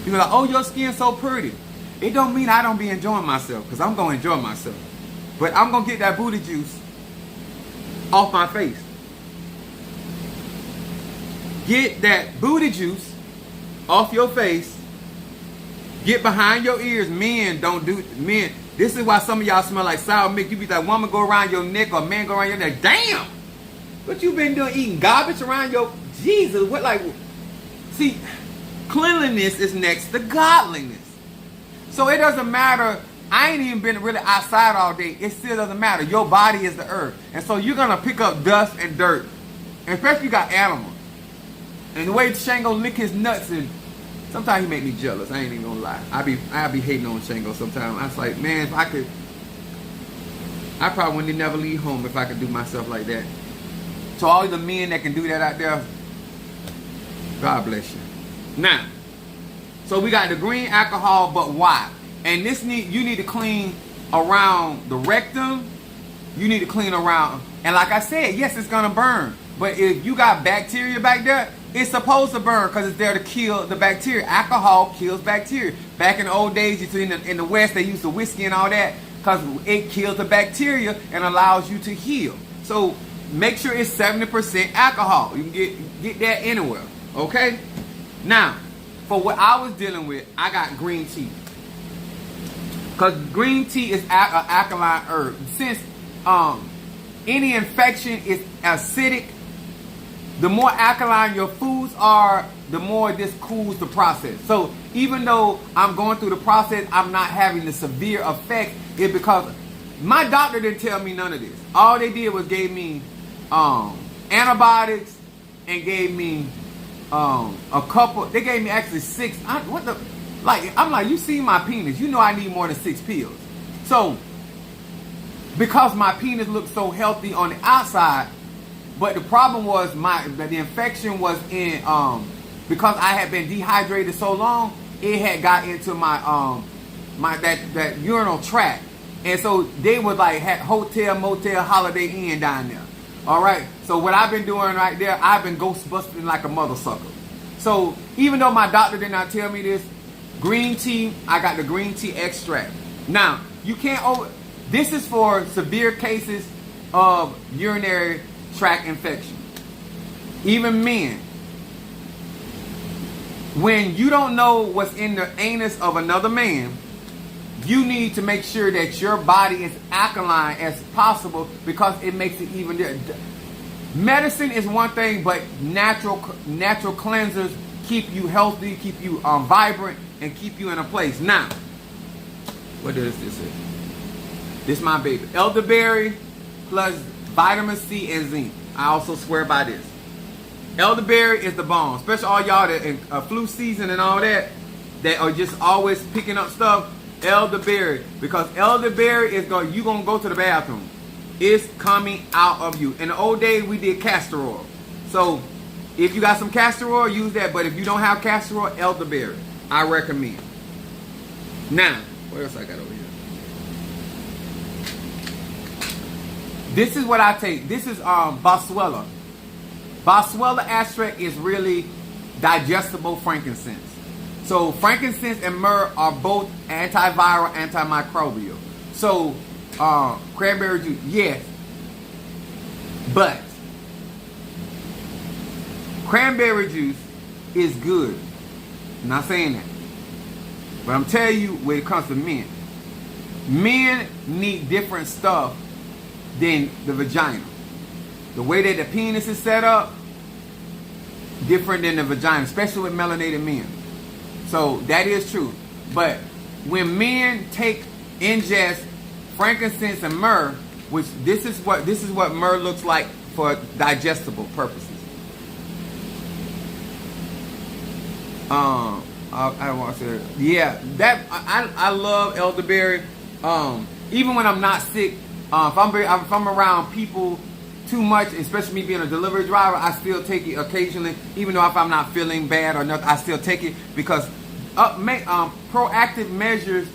You're like, oh, your skin's so pretty. It don't mean I don't be enjoying myself, because I'm going to enjoy myself. But I'm going to get that booty juice off my face. Get that booty juice off your face. Get behind your ears. Men don't do, men. This is why some of y'all smell like sour milk. You be that woman go around your neck or man go around your neck. Damn! What you been doing, eating garbage around your, Jesus, what like, see, cleanliness is next to godliness. So it doesn't matter. I ain't even been really outside all day. It still doesn't matter. Your body is the earth. And so you're going to pick up dust and dirt. And especially if you got animals. And the way Shango lick his nuts, and sometimes he make me jealous. I ain't even going to lie. I be hating on Shango sometimes. I was like, man, if I could, I probably wouldn't never leave home if I could do myself like that. So all the men that can do that out there, God bless you. Now, so we got the green alcohol, but why? And this you need to clean around the rectum. You need to clean around, and like I said, yes, it's gonna burn. But if you got bacteria back there, it's supposed to burn because it's there to kill the bacteria. Alcohol kills bacteria. Back in the old days, in the West, they used the whiskey and all that because it kills the bacteria and allows you to heal. So make sure it's 70% alcohol. You can get that anywhere. Okay? Now, for what I was dealing with, I got green tea. Because green tea is an alkaline herb. Since any infection is acidic, the more alkaline your foods are, the more this cools the process. So even though I'm going through the process, I'm not having the severe effect. It's because my doctor didn't tell me none of this. All they did was gave me antibiotics and gave me a couple. They gave me actually 6. I'm like, you see my penis, you know I need more than 6 pills. So because my penis looked so healthy on the outside, but the problem was the infection was in because I had been dehydrated so long, it had got into my that urinal tract. And so they was like had hotel, motel, Holiday Inn down there. All right. So what I've been doing right there, I've been ghost busting like a mother sucker. So even though my doctor did not tell me this, Green tea, I got the green tea extract. Now, you can't this is for severe cases of urinary tract infection. Even men. When you don't know what's in the anus of another man, you need to make sure that your body is alkaline as possible, because it makes it even. Medicine is one thing, but natural cleansers keep you healthy, keep you vibrant, and keep you in a place. Now, what does this say? This is my baby. Elderberry plus vitamin C and zinc. I also swear by this. Elderberry is the bomb. Especially all y'all that in flu season and all that are just always picking up stuff. Elderberry. Because elderberry is you gonna go to the bathroom. It's coming out of you. In the old days, we did castor oil. So if you got some castor oil, use that. But if you don't have castor oil, elderberry, I recommend. Now, what else I got over here? This is what I take. This is Boswellia. Boswellia extract is really digestible frankincense. So frankincense and myrrh are both antiviral, antimicrobial. So cranberry juice, yes. But cranberry juice is good. I'm not saying that. But I'm telling you, when it comes to men need different stuff than the vagina. The way that the penis is set up, different than the vagina, especially with melanated men. So that is true. But when men ingest frankincense and myrrh, which this is what myrrh looks like for digestible purposes. I want to say, yeah, that I love elderberry. Even when I'm not sick, if I'm around people too much, especially me being a delivery driver, I still take it occasionally. Even though if I'm not feeling bad or nothing, I still take it, because proactive measures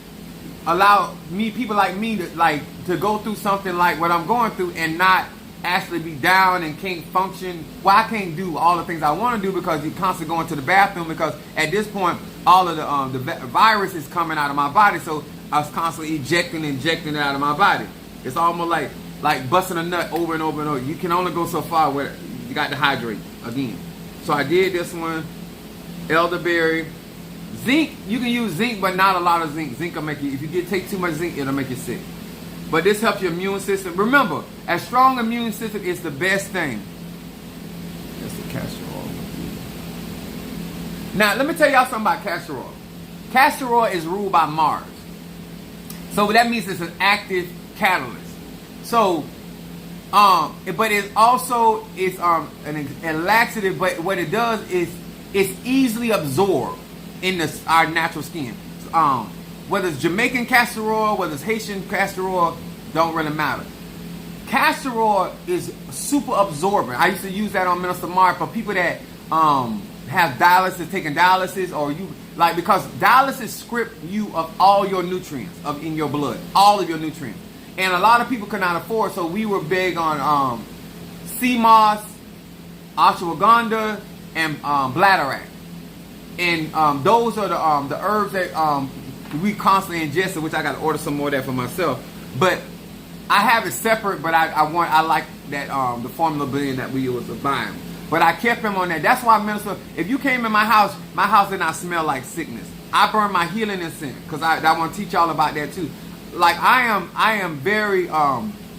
allow people like me to go through something like what I'm going through and not actually be down and can't function. Well, I can't do all the things I want to do because you're constantly going to the bathroom, because at this point all of the virus is coming out of my body, so I was constantly injecting it out of my body. It's almost like busting a nut over and over and over. You can only go so far where you got to hydrate again. So I did this one, elderberry. Zinc, you can use zinc, but not a lot of zinc. Zinc will make you, if you take too much zinc, it'll make you sick. But this helps your immune system. Remember, a strong immune system is the best thing. That's the castor oil. Now, let me tell y'all something about castor oil. Castor oil is ruled by Mars. So that means it's an active catalyst. So, but it's also a laxative. But what it does is it's easily absorbed in our natural skin. Whether it's Jamaican castor oil, whether it's Haitian castor oil, don't really matter. Castor oil is super absorbent. I used to use that on Minister Mark for people that have dialysis, taking dialysis, or because dialysis strip you of all your nutrients in your blood, all of your nutrients. And a lot of people could not afford, so we were big on sea moss, ashwagandha, and bladderwrack. And those are the herbs that we constantly ingest, which I got to order some more of that for myself. But I have it separate, but I like that the formula blend that we was buying. But I kept him on that. That's why, Minister, if you came in my house did not smell like sickness. I burn my healing incense, because I want to teach y'all about that too. Like I am very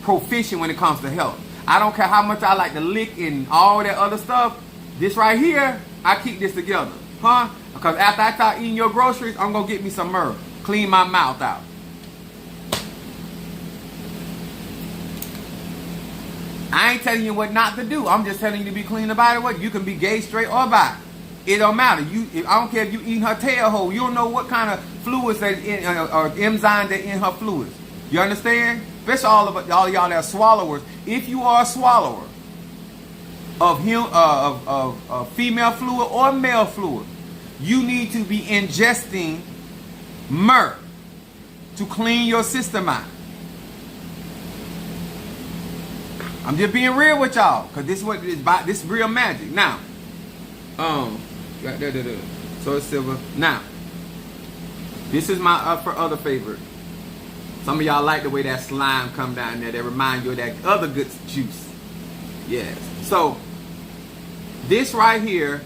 proficient when it comes to health. I don't care how much I like to lick and all that other stuff. This right here, I keep this together. Huh? Because after I start eating your groceries, I'm going to get me some myrrh. Clean my mouth out. I ain't telling you what not to do. I'm just telling you to be clean about it. You can be gay, straight, or bi. It don't matter. I don't care if you eating her tail hole. You don't know what kind of fluids that in, or enzymes that in her fluids. You understand? Especially all y'all that are swallowers. If you are a swallower of female fluid or male fluid, you need to be ingesting myrrh to clean your system out. I'm just being real with y'all, because this is what it is about. This is real magic. Now, so it's silver. Now, This is my other favorite. Some of y'all like the way that slime come down there. That remind you of that other good juice. Yes. So this right here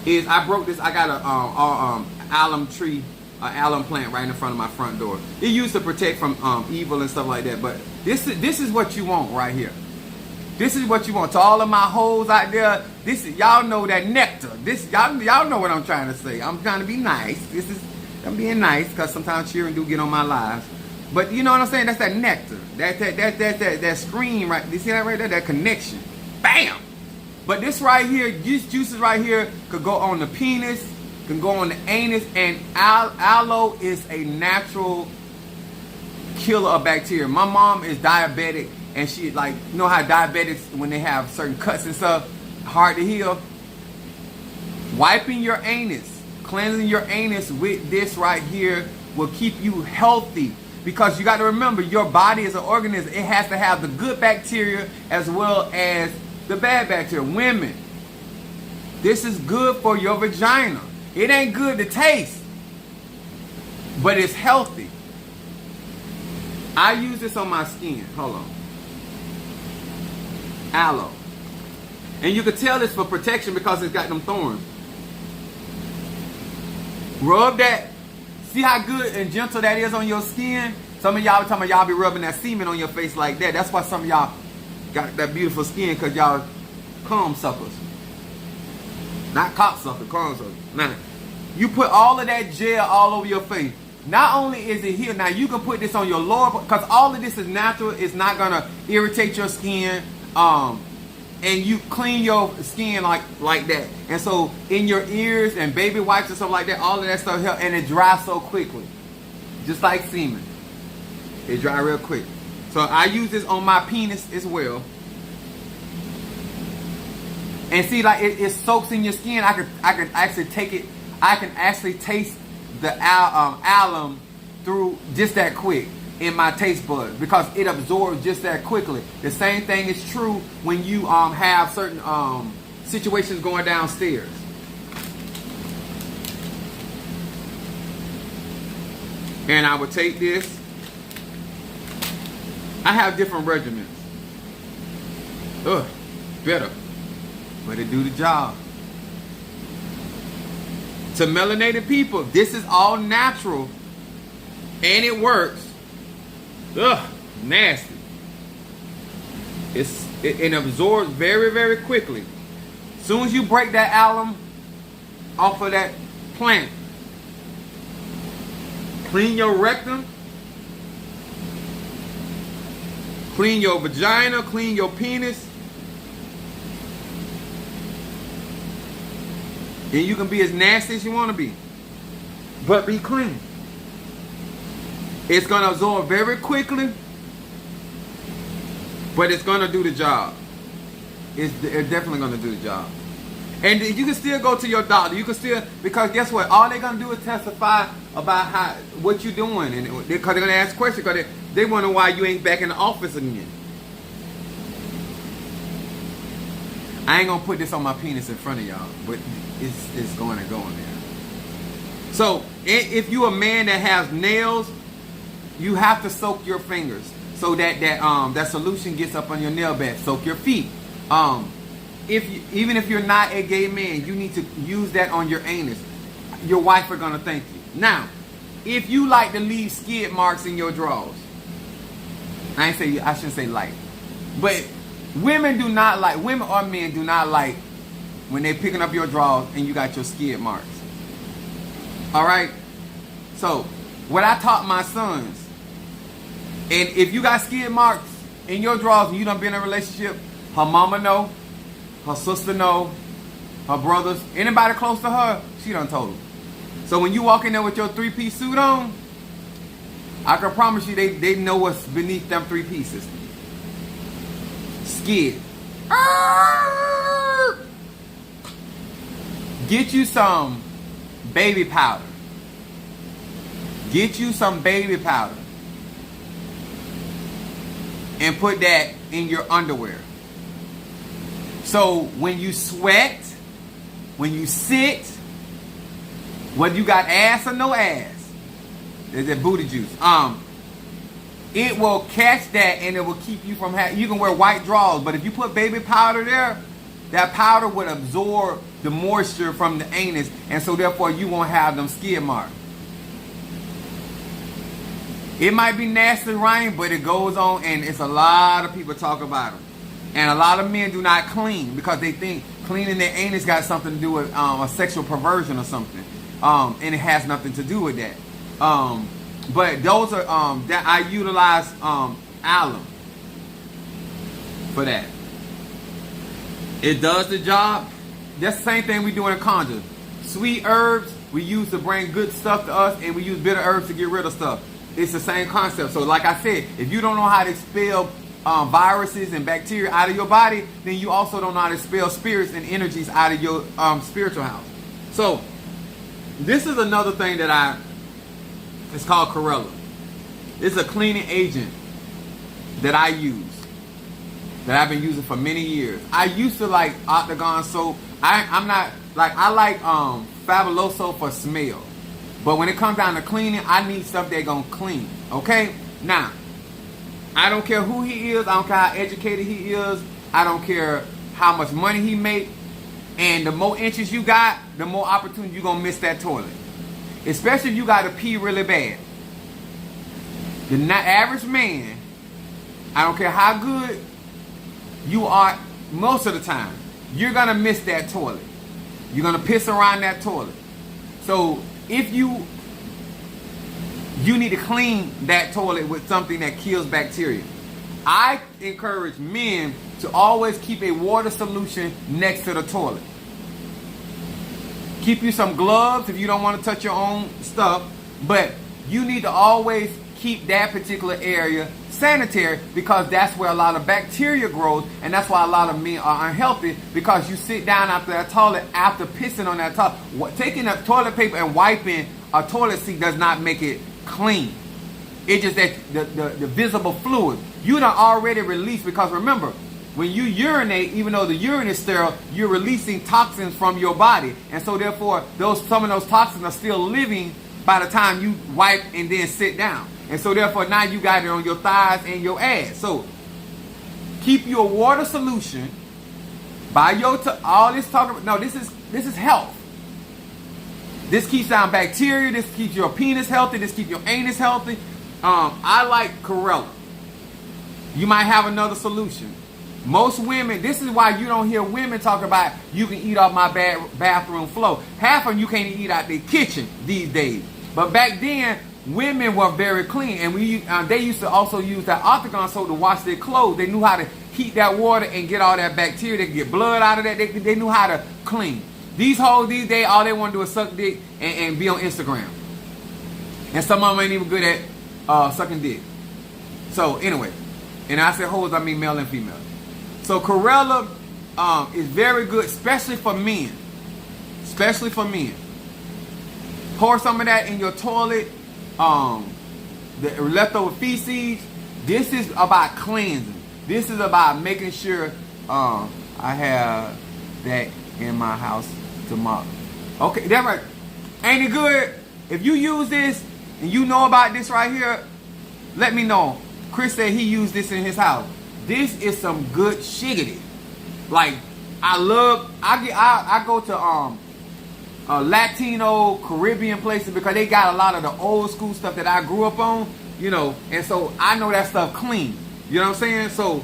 is, I broke this. I got a alum tree, alum plant right in front of my front door. It used to protect from evil and stuff like that. But this is what you want right here. This is what you want. To all of my hoes out there, this is, y'all know that nectar. This y'all know what I'm trying to say. I'm trying to be nice. I'm being nice because sometimes cheering do get on my lives. But you know what I'm saying? That's that nectar. That scream right. You see that right there? That connection. Bam! But this right here, these juices right here could go on the penis, can go on the anus, and aloe is a natural killer of bacteria. My mom is diabetic, and she, like, you know how diabetics, when they have certain cuts and stuff, hard to heal? Wiping your anus, cleansing your anus with this right here will keep you healthy. Because you got to remember, your body is an organism. It has to have the good bacteria as well as the bad bacteria. Women, this is good for your vagina. It ain't good to taste, but it's healthy. I use this on my skin. Hold on. Aloe. And you can tell it's for protection because it's got them thorns. Rub that. See how good and gentle that is on your skin? Some of y'all talking about y'all be rubbing that semen on your face like that. That's why some of y'all got that beautiful skin, because y'all cum suckers. Not cock suckers, cum suckers. Now, you put all of that gel all over your face. Not only is it here, now you can put this on your lower, because all of this is natural. It's not going to irritate your skin. And you clean your skin like that. And so in your ears and baby wipes and stuff like that, all of that stuff helps, and it dries so quickly. Just like semen. It dries real quick. So I use this on my penis as well. And see, like it soaks in your skin. I can actually take it. I can actually taste the alum through just that quick in my taste buds, because it absorbs just that quickly. The same thing is true when you have certain situations going downstairs. And I would take this. I have different regimens. Ugh, better, but it do the job. To melanated people, this is all natural, and it works. Ugh, nasty. It absorbs very, very quickly. As soon as you break that alum off of that plant, clean your rectum, clean your vagina, clean your penis, and you can be as nasty as you want to be, but be clean. It's going to absorb very quickly, but it's going to do the job. It's definitely going to do the job. And you can still go to your doctor. You can still, because guess what? All they're going to do is testify about what you're doing. And because they're going to ask questions, because they wonder why you ain't back in the office again. I ain't going to put this on my penis in front of y'all, but it's going to go in there. So if you're a man that has nails, you have to soak your fingers so that solution gets up on your nail bed. Soak your feet. Even if you're not a gay man, you need to use that on your anus. Your wife are gonna thank you. Now, if you like to leave skid marks in your drawers, I shouldn't say like, but women or men do not like when they're picking up your drawers and you got your skid marks. All right. So what I taught my sons. And if you got skid marks in your drawers and you done been in a relationship, her mama know, her sister know, her brothers, anybody close to her, she done told them. So when you walk in there with your three-piece suit on, I can promise you they know what's beneath them three pieces. Skid. Get you some baby powder. Get you some baby powder. And put that in your underwear. So when you sweat, when you sit, whether you got ass or no ass, Is that booty juice? It will catch that and it will keep you from having. You can wear white drawers, but if you put baby powder there, that powder would absorb the moisture from the anus, and so therefore you won't have them skid marks. It might be nasty, Ryan, but it goes on, and it's a lot of people talk about them. And a lot of men do not clean because they think cleaning their anus got something to do with a sexual perversion or something. And it has nothing to do with that. But those are, that I utilize aloe for that. It does the job. That's the same thing we do in a conjure. Sweet herbs we use to bring good stuff to us, and we use bitter herbs to get rid of stuff. It's the same concept. So like I said, if you don't know how to expel viruses and bacteria out of your body, then you also don't know how to expel spirits and energies out of your spiritual house. So this is another thing that it's called chlorella. It's a cleaning agent that I use, that I've been using for many years. I used to like Octagon soap. I'm not like, I like Fabuloso for smell. But when it comes down to cleaning, I need stuff that's gonna clean. Okay? Now, I don't care who he is, I don't care how educated he is, I don't care how much money he make, and the more inches you got, the more opportunity you're gonna miss that toilet. Especially if you gotta pee really bad. The average man, I don't care how good you are, most of the time, you're gonna miss that toilet. You're gonna piss around that toilet. So if you need to clean that toilet with something that kills bacteria. I encourage men to always keep a water solution next to the toilet. Keep you some gloves if you don't want to touch your own stuff, but you need to always keep that particular area sanitary, because that's where a lot of bacteria grows, and that's why a lot of men are unhealthy, because you sit down after that toilet, after pissing on that toilet. Taking a toilet paper and wiping a toilet seat does not make it clean. It's just that the visible fluid you done already released, because remember, when you urinate, even though the urine is sterile, you're releasing toxins from your body, and so therefore some of those toxins are still living by the time you wipe and then sit down. And so therefore now you got it on your thighs and your ass. So keep your water solution by your all this talking. No, this is health. This keeps down bacteria. This keeps your penis healthy. This keeps your anus healthy. I like chlorella. You might have another solution. Most women, this is why you don't hear women talk about you can eat off my bathroom floor. Half of them you can't eat out the kitchen these days. But back then, women were very clean, and they used to also use that Octagon soap to wash their clothes. They knew how to heat that water and get all that bacteria. They could get blood out of that. They knew how to clean. These hoes these days, all they want to do is suck dick and be on Instagram. And some of them ain't even good at sucking dick. So anyway, and I said hoes, I mean male and female. So chlorella is very good, especially for men. Especially for men. Pour some of that in your toilet. The leftover feces. This is about cleansing. This is about making sure I have that in my house tomorrow. Okay, that right. Ain't it good? If you use this and you know about this right here, let me know. Chris said he used this in his house. This is some good shiggity. Like, I go to Latino, Caribbean places because they got a lot of the old school stuff that I grew up on, you know, and so I know that stuff clean. You know what I'm saying? So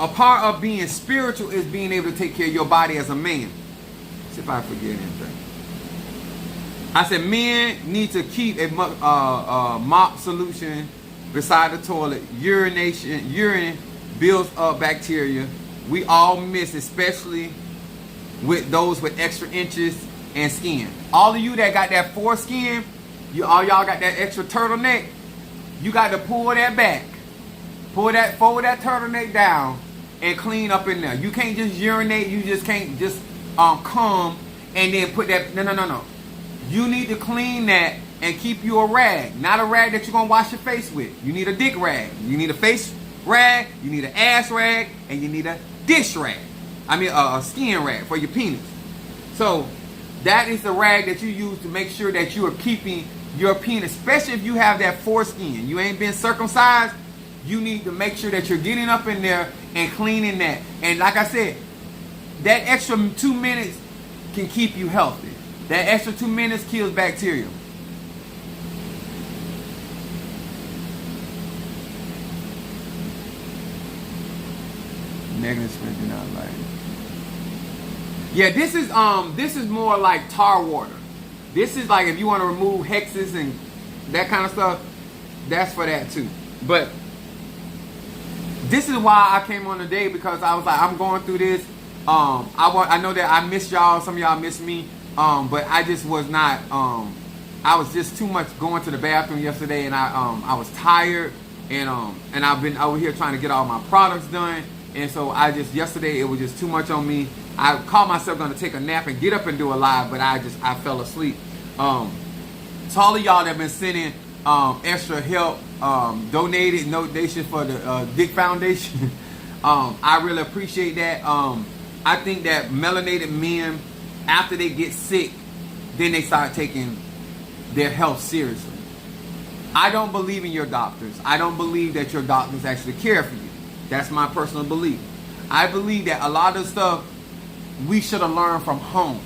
a part of being spiritual is being able to take care of your body as a man. Let's see if I forget anything. I said men need to keep a mop solution beside the toilet. Urine builds up bacteria. We all miss, especially with those with extra inches and skin. All of you that got that foreskin, all y'all got that extra turtleneck, you got to pull that back. Fold that turtleneck down and clean up in there. You can't just urinate, you just can't just come and then put that, no. You need to clean that and keep you a rag. Not a rag that you're going to wash your face with. You need a dick rag. You need a face rag, you need an ass rag, and you need a dish rag. I mean a skin rag for your penis. So that is the rag that you use to make sure that you are keeping your penis, especially if you have that foreskin, you ain't been circumcised, you need to make sure that you're getting up in there and cleaning that. And like I said, that extra 2 minutes can keep you healthy. That extra 2 minutes kills bacteria. Negative spin do not like. Yeah, this is more like tar water. This is like if you want to remove hexes and that kind of stuff, that's for that too. But this is why I came on today, because I was like, I'm going through this. I know that I missed y'all. Some of y'all missed me. But I just was not. I was just too much going to the bathroom yesterday, and I was tired, and I've been over here trying to get all my products done, and so yesterday it was just too much on me. I called myself going to take a nap and get up and do a live, but I fell asleep. To all of y'all that have been sending extra help, donation for the Dick Foundation, I really appreciate that. I think that melanated men, after they get sick, then they start taking their health seriously. I don't believe in your doctors. I don't believe that your doctors actually care for you. That's my personal belief. I believe that a lot of stuff we should have learned from home.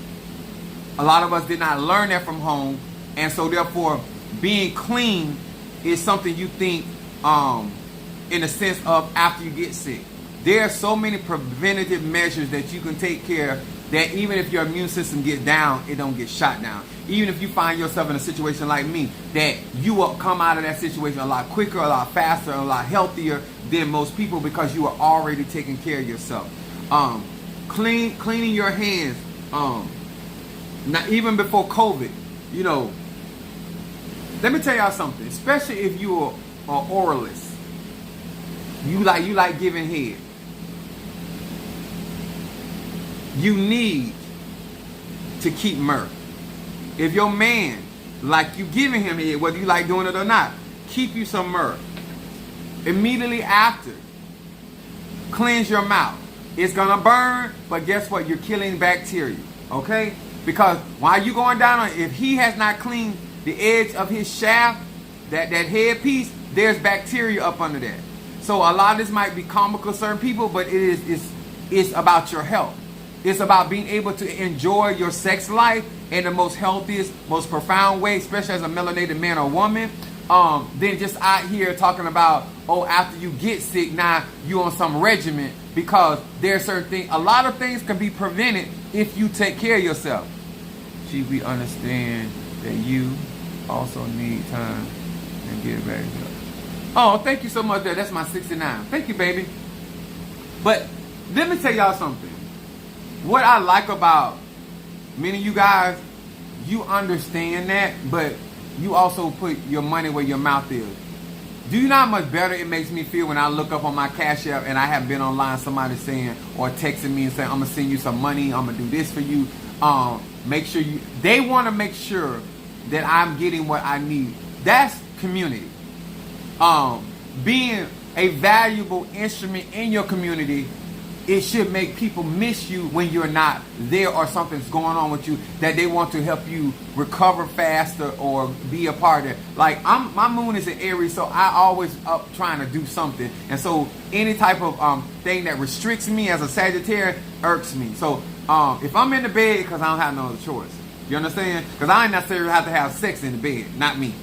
A lot of us did not learn that from home, and so therefore being clean is something you think in the sense of after you get sick. There are so many preventative measures that you can take care of, that even if your immune system gets down, it don't get shot down. Even if you find yourself in a situation like me, that you will come out of that situation a lot quicker, a lot faster, a lot healthier than most people, because you are already taking care of yourself. Cleaning your hands, not even before COVID, you know. Let me tell y'all something, especially if you are an oralist, you like giving head. You need to keep mirth. If your man like you giving him head, whether you like doing it or not, keep you some mirth. Immediately after, cleanse your mouth. It's gonna burn, but guess what? You're killing bacteria, okay? Because while you going down on, if he has not cleaned the edge of his shaft, that head piece, there's bacteria up under that. So a lot of this might be comical to certain people, but it's about your health. It's about being able to enjoy your sex life in the most healthiest, most profound way, especially as a melanated man or woman. Then just out here talking about, oh, after you get sick, now you on some regimen, because there's certain things, a lot of things can be prevented if you take care of yourself. We understand that you also need time and get back up. Oh, thank you so much. That's my 69. Thank you, baby. But let me tell y'all something. What I like about many of you guys, you understand that, but you also put your money where your mouth is. Do you know how much better it makes me feel when I look up on my Cash App and I have been online, somebody saying or texting me and saying, I'm going to send you some money, I'm going to do this for you. Make sure they want to make sure that I'm getting what I need. That's community. Being a valuable instrument in your community, it should make people miss you when you're not there or something's going on with you, that they want to help you recover faster or be a part of it. Like my moon is in Aries, so I always up trying to do something. And so any type of thing that restricts me as a Sagittarius irks me. So if I'm in the bed, because I don't have no other choice. You understand? Because I ain't necessarily have to have sex in the bed, not me.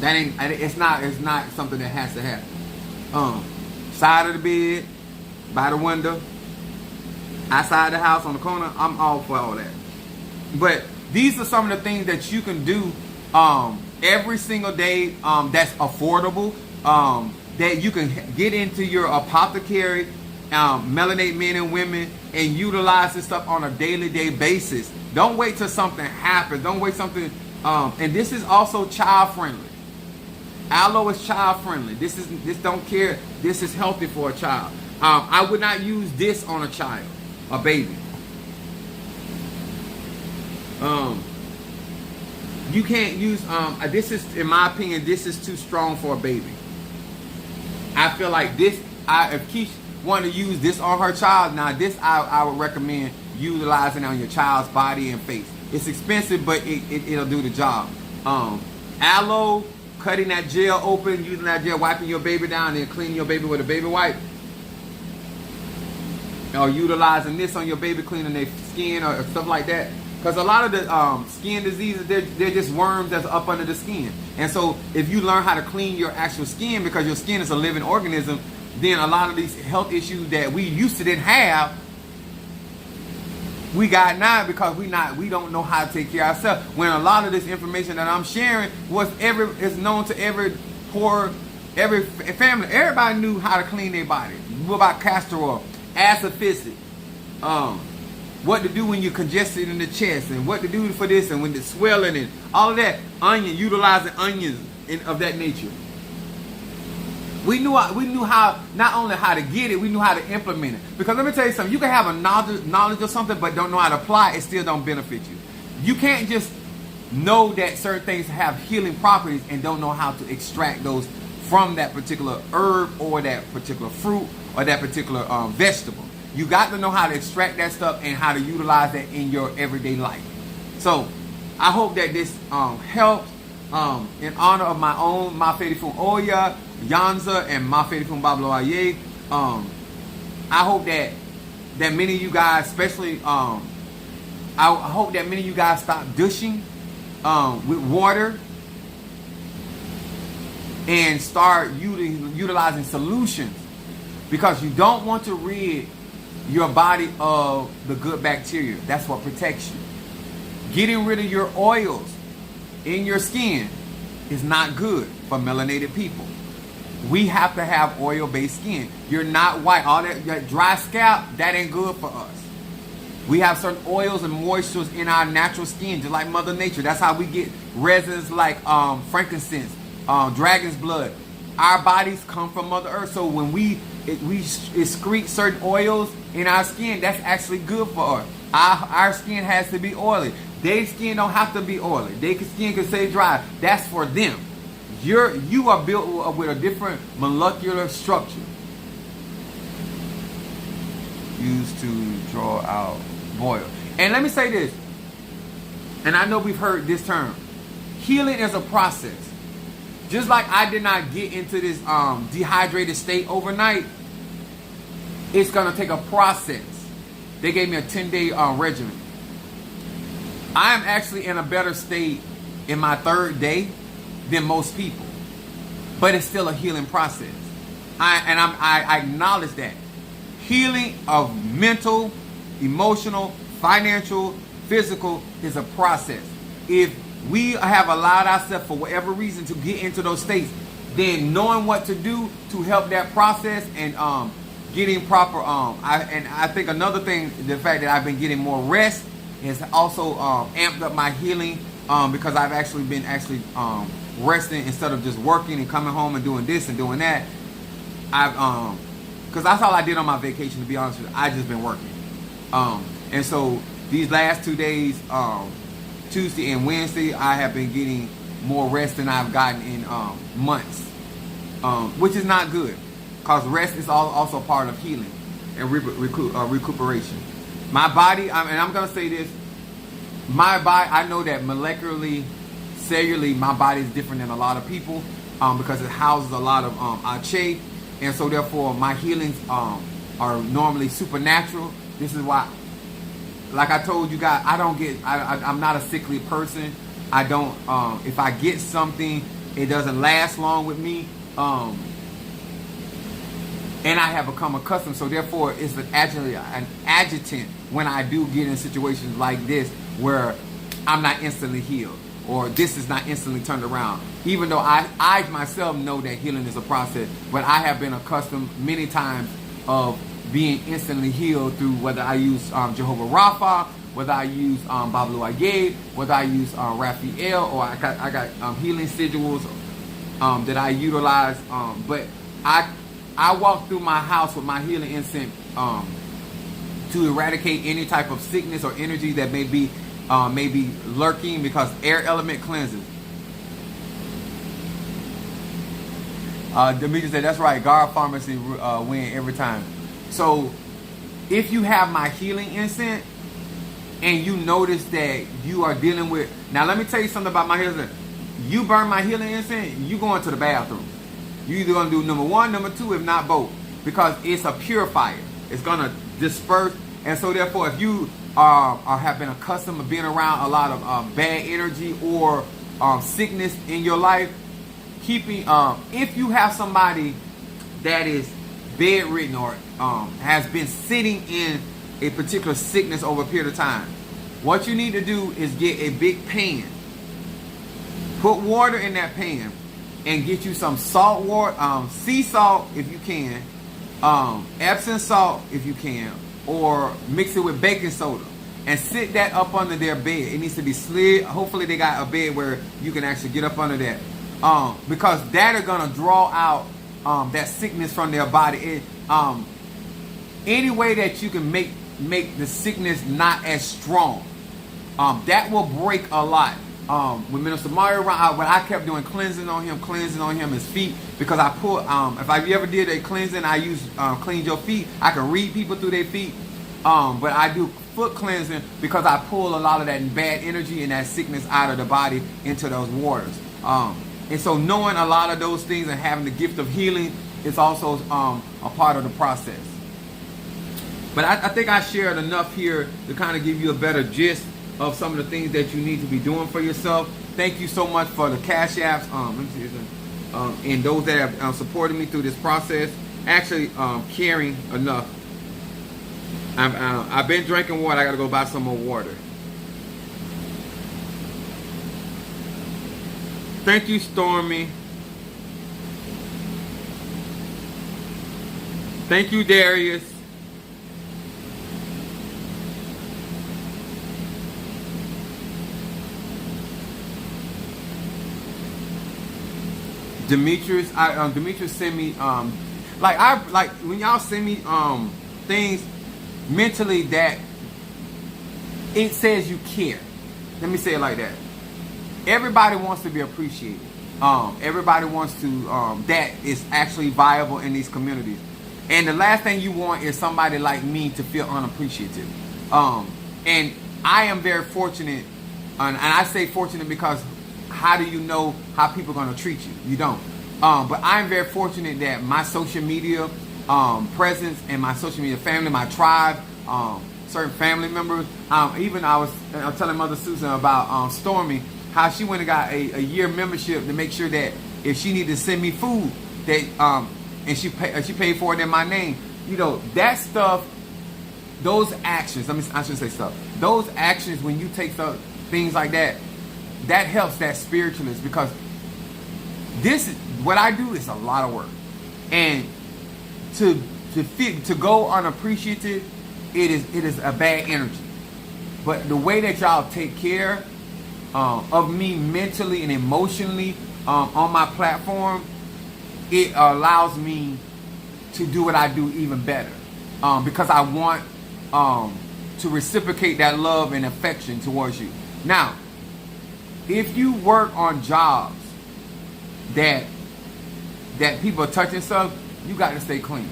It's not something that has to happen. Side of the bed, by the window, outside the house, on the corner, I'm all for all that. But these are some of the things that you can do every single day that's affordable, that you can get into your apothecary, melanate men and women, and utilize this stuff on a daily basis. Don't wait till something happens. Don't wait something. And this is also child friendly. Aloe is child friendly. This don't care. This is healthy for a child. I would not use this on a child, a baby. You can't use, this is, in my opinion, this is too strong for a baby. I feel like this, if Keisha wanted to use this on her child, now this I would recommend utilizing on your child's body and face. It's expensive, but it'll do the job. Aloe, cutting that gel open, using that gel, wiping your baby down, and cleaning your baby with a baby wipe. Or utilizing this on your baby, cleaning their skin or stuff like that. Because a lot of the skin diseases, they're just worms that's up under the skin. And so if you learn how to clean your actual skin, because your skin is a living organism, then a lot of these health issues that we used to didn't have, we got now because we don't know how to take care of ourselves. When a lot of this information that I'm sharing is known to every family. Everybody knew how to clean their body. What about castor oil, acidic, what to do when you're congested in the chest, and what to do for this, and when it's swelling, and all of that. Utilizing onions of that nature. We knew how, not only how to get it, we knew how to implement it. Because let me tell you something, you can have a knowledge of something but don't know how to apply it, it still don't benefit you. You can't just know that certain things have healing properties and don't know how to extract those from that particular herb or that particular fruit or that particular vegetable. You got to know how to extract that stuff and how to utilize that in your everyday life. So I hope that this helps. In honor of my own Mafedifun Oya, Yanza, and Mafedifun Bablo Aye, I hope that many of you guys, especially, I hope that many of you guys stop douching with water and start utilizing solutions, because you don't want to rid your body of the good bacteria. That's what protects you. Getting rid of your oils in your skin is not good for melanated people. We have to have oil-based skin. You're not white. All that dry scalp, that ain't good for us. We have certain oils and moistures in our natural skin, just like Mother Nature. That's how we get resins like frankincense, dragon's blood. Our bodies come from Mother Earth. So when we excrete certain oils in our skin, that's actually good for us. Our skin has to be oily. Their skin don't have to be oily. Their skin can stay dry. That's for them. You are built with a different molecular structure. Used to draw out, boil. And let me say this, and I know we've heard this term. Healing is a process. Just like I did not get into this dehydrated state overnight, it's going to take a process. They gave me a 10-day regimen. I am actually in a better state in my 3rd day than most people. But it's still a healing process. I acknowledge that. Healing of mental, emotional, financial, physical is a process. If we have allowed ourselves for whatever reason to get into those states, then knowing what to do to help that process and getting proper I think another thing, the fact that I've been getting more rest has also amped up my healing, because I've actually been resting instead of just working and coming home and doing this and doing that. I've because that's all I did on my vacation, to be honest with you. I just been working, and so these last 2 days, Tuesday and Wednesday, I have been getting more rest than I've gotten in months, which is not good, because rest is also part of healing and recuperation. My body, and I'm going to say this, my body, I know that molecularly, cellularly, my body is different than a lot of people, because it houses a lot of ache, and so therefore my healings are normally supernatural. This is why, like I told you guys, I'm not a sickly person. I don't, if I get something, it doesn't last long with me. And I have become accustomed, so therefore it's an adjutant when I do get in situations like this where I'm not instantly healed, or this is not instantly turned around. Even though I myself know that healing is a process, but I have been accustomed many times of being instantly healed through whether I use Jehovah Rapha, whether I use Bablu Ayed, whether I use Raphael, or I got healing sigils that I utilize. But I walk through my house with my healing incense to eradicate any type of sickness or energy that may be lurking, because air element cleanses. Demetrius said, that's right, Guard Pharmacy win every time. So if you have my healing incense and you notice that you are dealing with, now let me tell you something about my healing. you burn my healing incense, you going to the bathroom. You either gonna do number one, number two, if not both, because it's a purifier. It's gonna disperse, and so therefore, if you have been accustomed to being around a lot of bad energy or sickness in your life, keeping if you have somebody that is bedridden or has been sitting in a particular sickness over a period of time, what you need to do is get a big pan, put water in that pan, and get you some salt water, sea salt if you can, Epsom salt if you can, or mix it with baking soda, and sit that up under their bed. It needs to be slid. Hopefully they got a bed where you can actually get up under that, because that are gonna draw out that sickness from their body. Any way that you can make the sickness not as strong, that will break a lot. When Minister Mario around, when I kept doing cleansing on him, his feet, because I put, if I ever did a cleansing, I use cleanse your feet. I can read people through their feet, but I do foot cleansing because I pull a lot of that bad energy and that sickness out of the body into those waters. And so knowing a lot of those things and having the gift of healing is also a part of the process. But I think I shared enough here to kind of give you a better gist of some of the things that you need to be doing for yourself. Thank you so much for the cash apps, and those that have supported me through this process. Actually, caring enough. I've been drinking water. I got to go buy some more water. Thank you, Stormy. Thank you, Darius. Demetrius, Demetrius sent me like when y'all send me things mentally that it says you care. Let me say it like that. Everybody wants to be appreciated. Everybody wants to that is actually viable in these communities. And the last thing you want is somebody like me to feel unappreciative. And I am very fortunate, and I say fortunate because how do you know how people are going to treat you? You don't. But I'm very fortunate that my social media presence and my social media family, my tribe, certain family members, even I was telling Mother Susan about Stormy, how she went and got a year membership to make sure that if she needed to send me food, that and she paid for it in my name. You know, that stuff, those actions, I shouldn't say stuff. Those actions, when you take things like that, that helps that spiritualist, because what I do is a lot of work. And to go unappreciative, it is a bad energy. But the way that y'all take care of me mentally and emotionally on my platform, it allows me to do what I do even better, because I want to reciprocate that love and affection towards you. Now, if you work on jobs that people are touching stuff, you got to stay clean.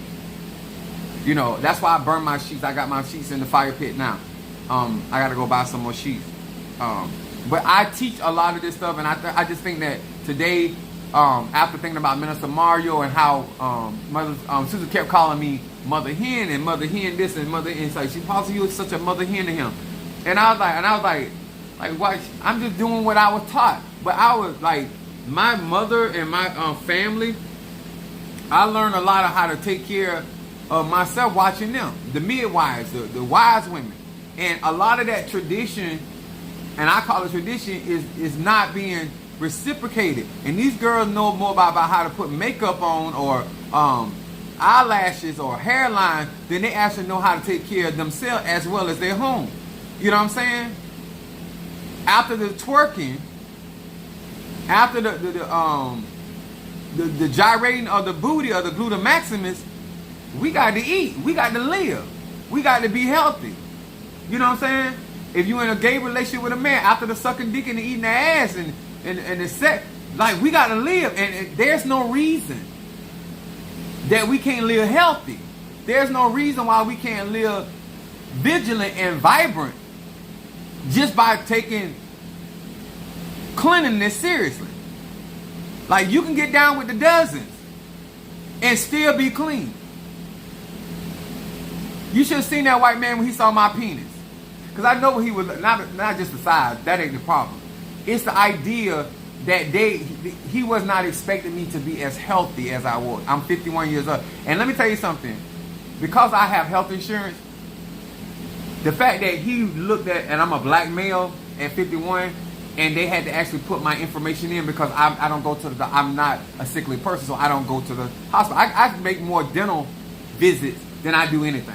You know, that's why I burn my sheets. I got my sheets in the fire pit now. I got to go buy some more sheets. But I teach a lot of this stuff, and I just think that today, after thinking about Minister Mario and how Mother Susan kept calling me Mother Hen and Mother Hen this and Mother Hen, like she possibly you was such a Mother Hen to him, and I was like, what? I'm just doing what I was taught. But I was like, my mother and my family, I learned a lot of how to take care of myself watching them, the midwives, the wise women, and a lot of that tradition, and I call it tradition, is not being reciprocated. And these girls know more about how to put makeup on or eyelashes or hairline than they actually know how to take care of themselves as well as their home. You know what I'm saying? After the twerking, after the gyrating of the booty or the gluteus maximus, we got to eat. We got to live. We got to be healthy. You know what I'm saying? If you're in a gay relationship with a man, after the sucking dick and the eating the ass and the sex, like, we got to live. And there's no reason that we can't live healthy. There's no reason why we can't live vigilant and vibrant just by taking cleanliness seriously. Like, you can get down with the dozens and still be clean. You should have seen that white man when he saw my penis. Because I know he was, not just the size, that ain't the problem. It's the idea that he was not expecting me to be as healthy as I was. I'm 51 years old. And let me tell you something. Because I have health insurance, the fact that he looked at, and I'm a black male at 51, and they had to actually put my information in because I don't go to the, I'm not a sickly person, so I don't go to the hospital. I make more dental visits than I do anything.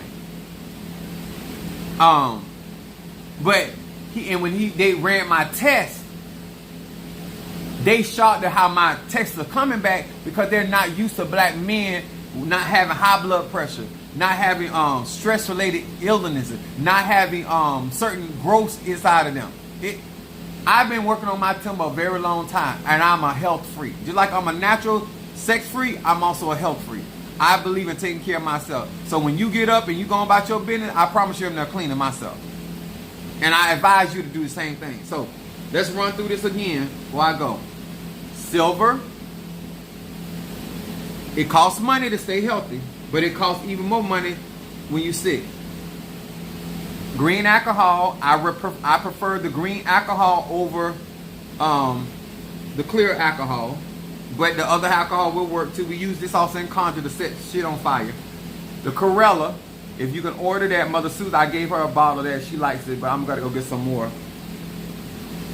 But when they ran my test, they shocked at how my tests are coming back because they're not used to black men not having high blood pressure, not having stress-related illnesses, not having certain growths inside of them. I've been working on my temple a very long time, and I'm a health freak. Just like I'm a natural sex freak, I'm also a health freak. I believe in taking care of myself. So when you get up and you go about your business, I promise you I'm not cleaning myself. And I advise you to do the same thing. So let's run through this again before I go. Silver. It costs money to stay healthy, but it costs even more money when you're sick. Green alcohol. I prefer the green alcohol over the clear alcohol. But the other alcohol will work too. We use this also in conjure to set shit on fire. The Corella, if you can order that, Mother Susan, I gave her a bottle of that. She likes it, but I'm going to go get some more.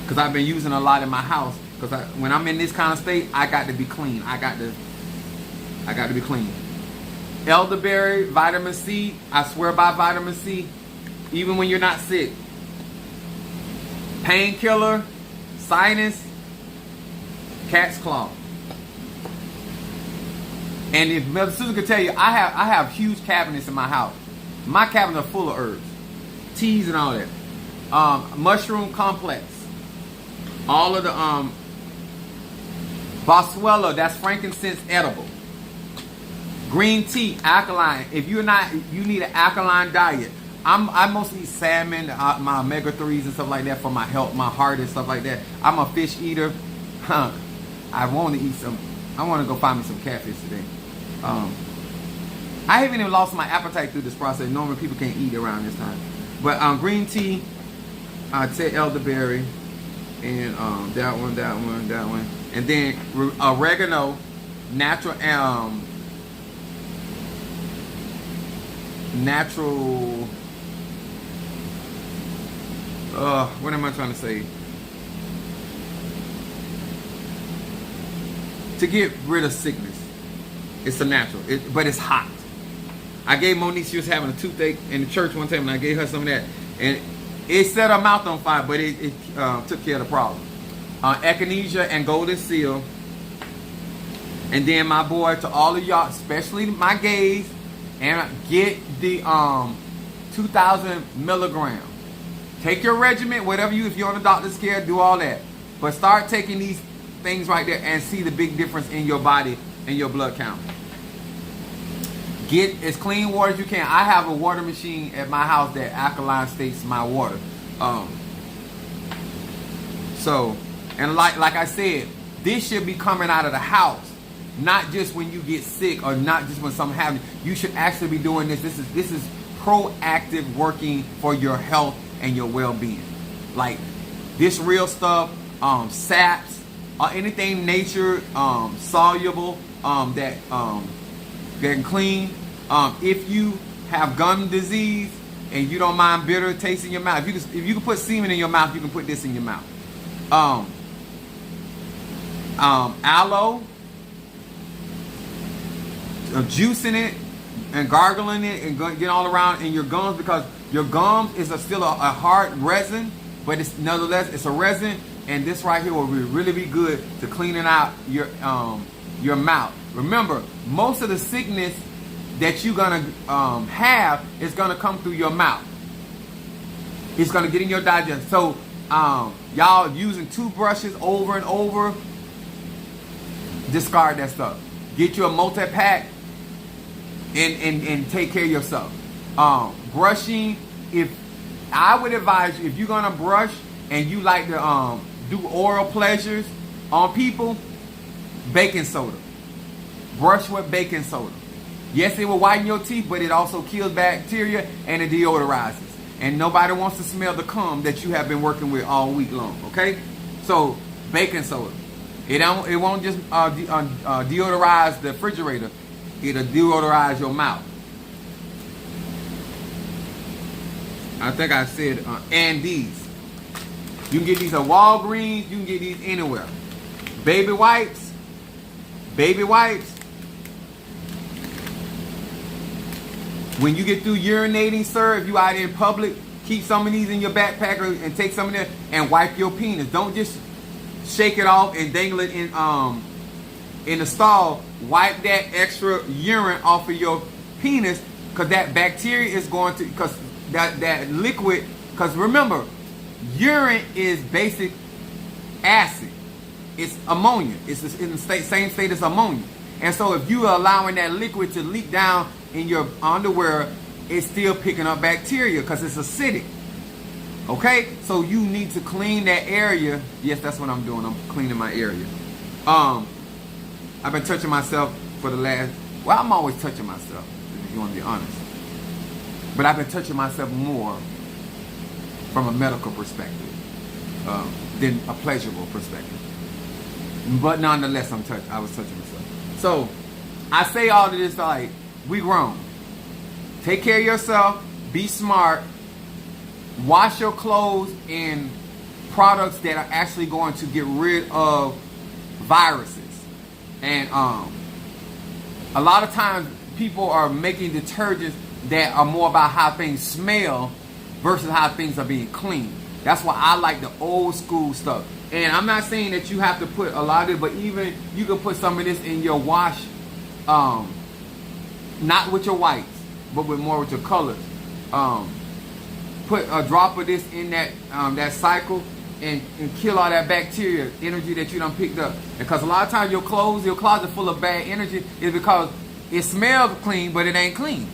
Because I've been using a lot in my house. Because when I'm in this kind of state, I got to be clean. I got to be clean. Elderberry, vitamin C. I swear by vitamin C. Even when you're not sick. Painkiller, sinus, cat's claw. And if Mother Susan could tell you, I have huge cabinets in my house. My cabinets are full of herbs, teas and all that. Mushroom complex. All of the Boswellia, that's frankincense edible. Green tea, alkaline. If you're not, you need an alkaline diet. I mostly eat salmon, my omega-3s and stuff like that for my health, my heart and stuff like that. I'm a fish eater. I want to eat some. I want to go find me some catfish today. I haven't even lost my appetite through this process. Normally people can't eat around this time. But green tea, I'd say elderberry, and that one. And then oregano, natural, what am I trying to say? To get rid of sickness. It's a natural, but it's hot. I gave Monique, she was having a toothache in the church one time, and I gave her some of that. And it set her mouth on fire, but it took care of the problem. Echinacea and golden seal. And then my boy, to all of y'all, especially my gays, and get the 2,000 milligrams. Take your regimen, whatever if you're on the doctor's care, do all that. But start taking these things right there and see the big difference in your body and your blood count. Get as clean water as you can. I have a water machine at my house that alkaline states my water. So, and like I said, this should be coming out of the house. Not just when you get sick or not just when something happens. You should actually be doing this. This is proactive working for your health and your well-being. Like this real stuff, saps, or anything nature soluble that can clean. If you have gum disease and you don't mind bitter taste in your mouth, if you can put semen in your mouth, you can put this in your mouth. Aloe. Juicing it and gargling it and getting all around in your gums, because your gums is still a hard resin, but it's nonetheless it's a resin, and this right here will really be good to cleaning out your mouth. Remember, most of the sickness that you're gonna have is gonna come through your mouth. It's gonna get in your digestion. So y'all using toothbrushes over and over, discard that stuff. Get you a multi-pack and take care of yourself. Brushing, if I would advise you, if you're gonna brush and you like to do oral pleasures on people, Baking soda. Brush with baking soda. Yes, it will whiten your teeth, but it also kills bacteria and it deodorizes. And nobody wants to smell the cum that you have been working with all week long. Okay? So, baking soda. It won't just deodorize the refrigerator. It'll deodorize your mouth. I think I said, and these. You can get these at Walgreens. You can get these anywhere. Baby wipes. Baby wipes. When you get through urinating, sir, if you out in public, keep some of these in your backpack and take some of them and wipe your penis. Don't just shake it off and dangle it in the stall. Wipe that extra urine off of your penis, because that bacteria is going to, because that liquid, because remember, urine is basic acid. It's ammonia. It's in the same state as ammonia. And so if you are allowing that liquid to leak down in your underwear, it's still picking up bacteria because it's acidic. Okay? So you need to clean that area. Yes, that's what I'm doing. I'm cleaning my area. I've been touching myself for the last, well, I'm always touching myself, if you want to be honest. But I've been touching myself more from a medical perspective than a pleasurable perspective. But nonetheless, I was touching myself. So, I say all of this like, we grown. Take care of yourself. Be smart. Wash your clothes in products that are actually going to get rid of viruses. And a lot of times people are making detergents that are more about how things smell versus how things are being cleaned. That's why I like the old school stuff. And I'm not saying that you have to put a lot of it, but even you can put some of this in your wash, not with your whites, but with more with your colors. Put a drop of this in that that cycle and kill all that bacteria energy that you done picked up. Because a lot of times your closet full of bad energy is because it smells clean, but it ain't clean.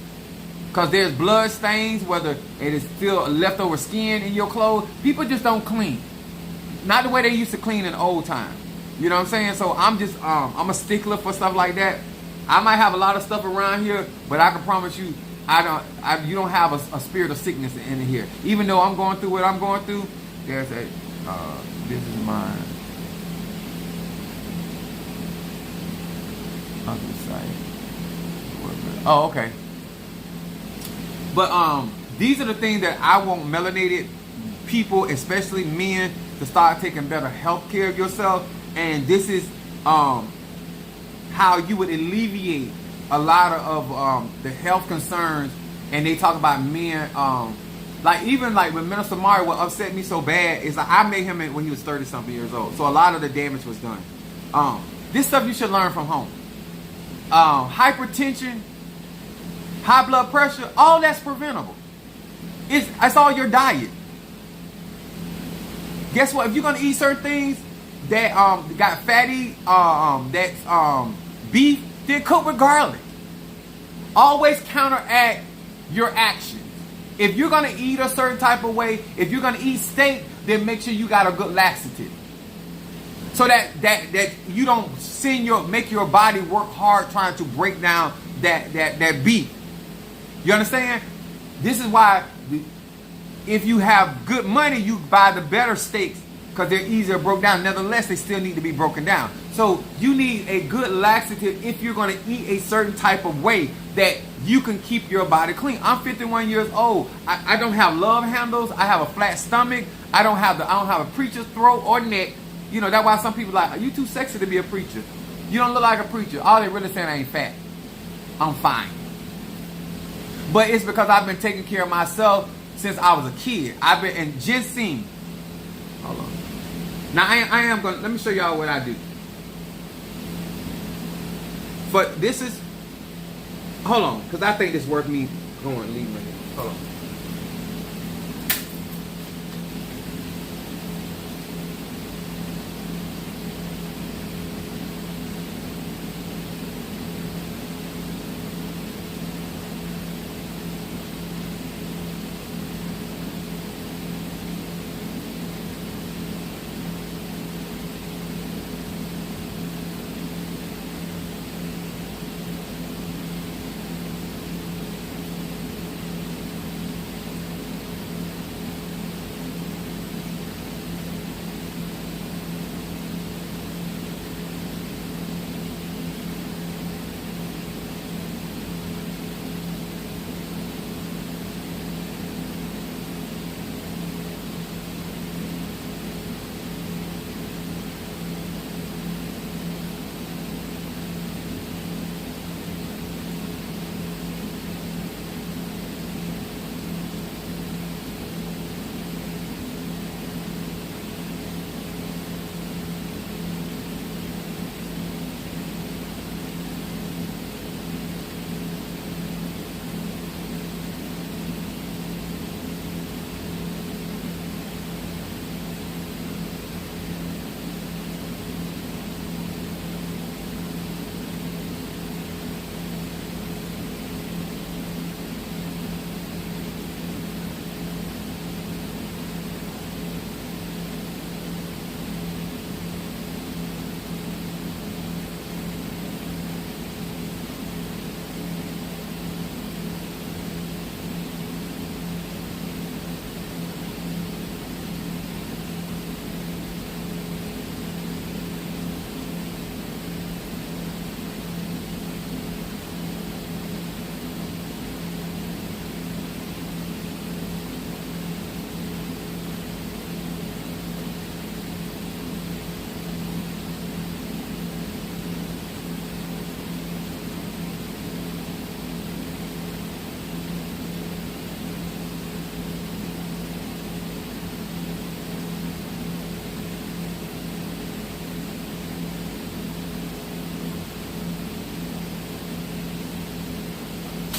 Because there's blood stains, whether it is still leftover skin in your clothes. People just don't clean. Not the way they used to clean in the old time. You know what I'm saying? So I'm just, I'm a stickler for stuff like that. I might have a lot of stuff around here, but I can promise you, you don't have a spirit of sickness in here. Even though I'm going through what I'm going through, there's a, this is mine. Other side. Oh, okay. But these are the things that I want melanated people, especially men, to start taking better health care of yourself. And this is how you would alleviate a lot of the health concerns. And they talk about men, like even like when Minister Mario, what upset me so bad is like I met him when he was 30 something years old. So a lot of the damage was done. This stuff you should learn from home. Hypertension, high blood pressure, all that's preventable. It's all your diet. Guess what? If you're gonna eat certain things that got fatty, that's beef, then cook with garlic. Always counteract your actions. If you're gonna eat a certain type of way, if you're gonna eat steak, then make sure you got a good laxative. So that you don't make your body work hard trying to break down that beef. You understand? This is why if you have good money, you buy the better steaks because they're easier broke down. Nevertheless, they still need to be broken down. So you need a good laxative if you're going to eat a certain type of way that you can keep your body clean. I'm 51 years old. I don't have love handles. I have a flat stomach. I don't have a preacher's throat or neck. You know, that's why some people are like, are you too sexy to be a preacher? You don't look like a preacher. All they really saying I ain't fat. I'm fine. But it's because I've been taking care of myself since I was a kid. I've been in ginseng. Hold on. Now I am going to, let me show y'all what I do. But this is, hold on, because I think it's worth me going and leaving right here. Hold on.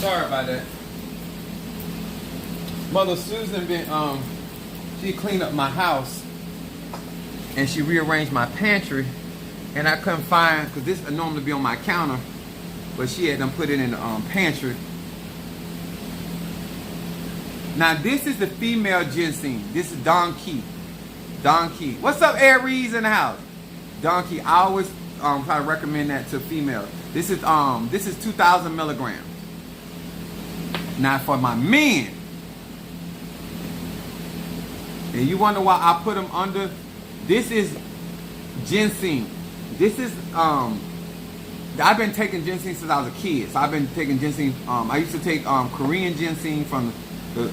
Sorry about that. Mother Susan she cleaned up my house and she rearranged my pantry, and I couldn't find, because this would normally be on my counter, but she had them put it in the pantry. Now this is the female ginseng. This is Don Key. Don Key. What's up, Aries in the house? Don Key. I always try to recommend that to females. This is 2,000 milligrams. Now for my men, and you wonder why I put them under, this is ginseng. This is I've been taking ginseng since I was a kid. So I've been taking ginseng. I used to take Korean ginseng from the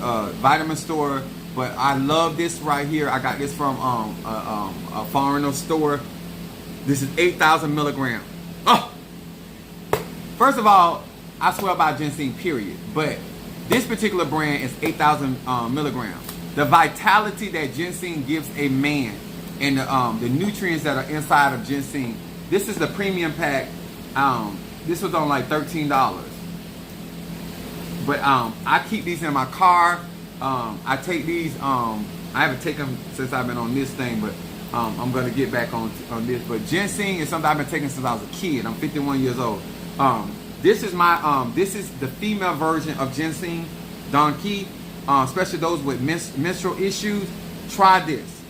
vitamin store, but I love this right here. I got this from a foreigner store. This is 8,000 milligrams. Oh, first of all, I swear by ginseng, period. But this particular brand is 8,000 milligrams. The vitality that ginseng gives a man, and the nutrients that are inside of ginseng. This is the premium pack. This was on like $13. But I keep these in my car. I take these. I haven't taken them since I've been on this thing, but I'm gonna get back on this. But ginseng is something I've been taking since I was a kid. I'm 51 years old. This is my this is the female version of ginseng, Don Key. Especially those with menstrual issues, try this.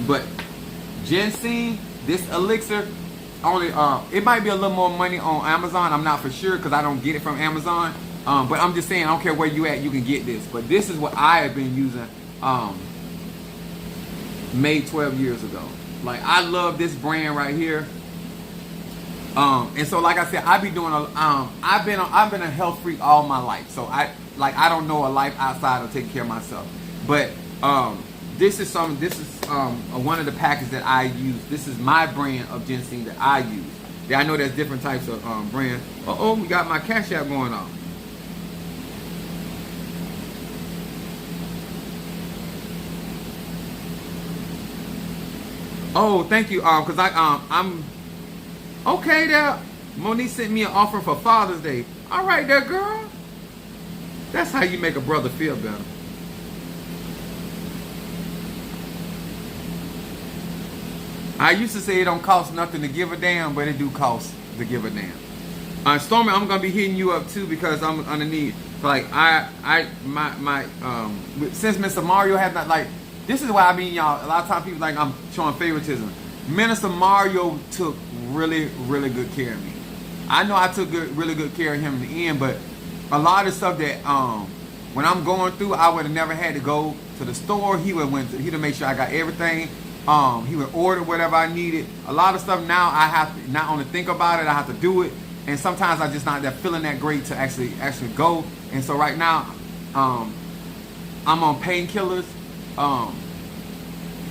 But ginseng, this elixir, only it might be a little more money on Amazon. I'm not for sure because I don't get it from Amazon. But I'm just saying, I don't care where you at, you can get this. But this is what I have been using, made 12 years ago. Like, I love this brand right here. And so, like I said, I've been a health freak all my life. So I don't know a life outside of taking care of myself. But this is one of the packages that I use. This is my brand of ginseng that I use. Yeah, I know there's different types of brands. We got my Cash App going on. Oh, thank you. Cause I'm okay there. Monique sent me an offer for Father's Day. All right there, girl. That's how you make a brother feel better. I used to say it don't cost nothing to give a damn, but it do cost to give a damn. Stormy, I'm gonna be hitting you up too because I'm gonna need, like, since Mr. Mario has not, like, this is why I mean, y'all, a lot of times people like I'm showing favoritism. Minister Mario took really, really good care of me. I know I took really good care of him in the end, but a lot of stuff that when I'm going through, I would have never had to go to the store. He'd make sure I got everything. He would order whatever I needed. A lot of stuff now I have to not only think about it, I have to do it. And sometimes I just not that feeling that great to actually go. And so right now, I'm on painkillers.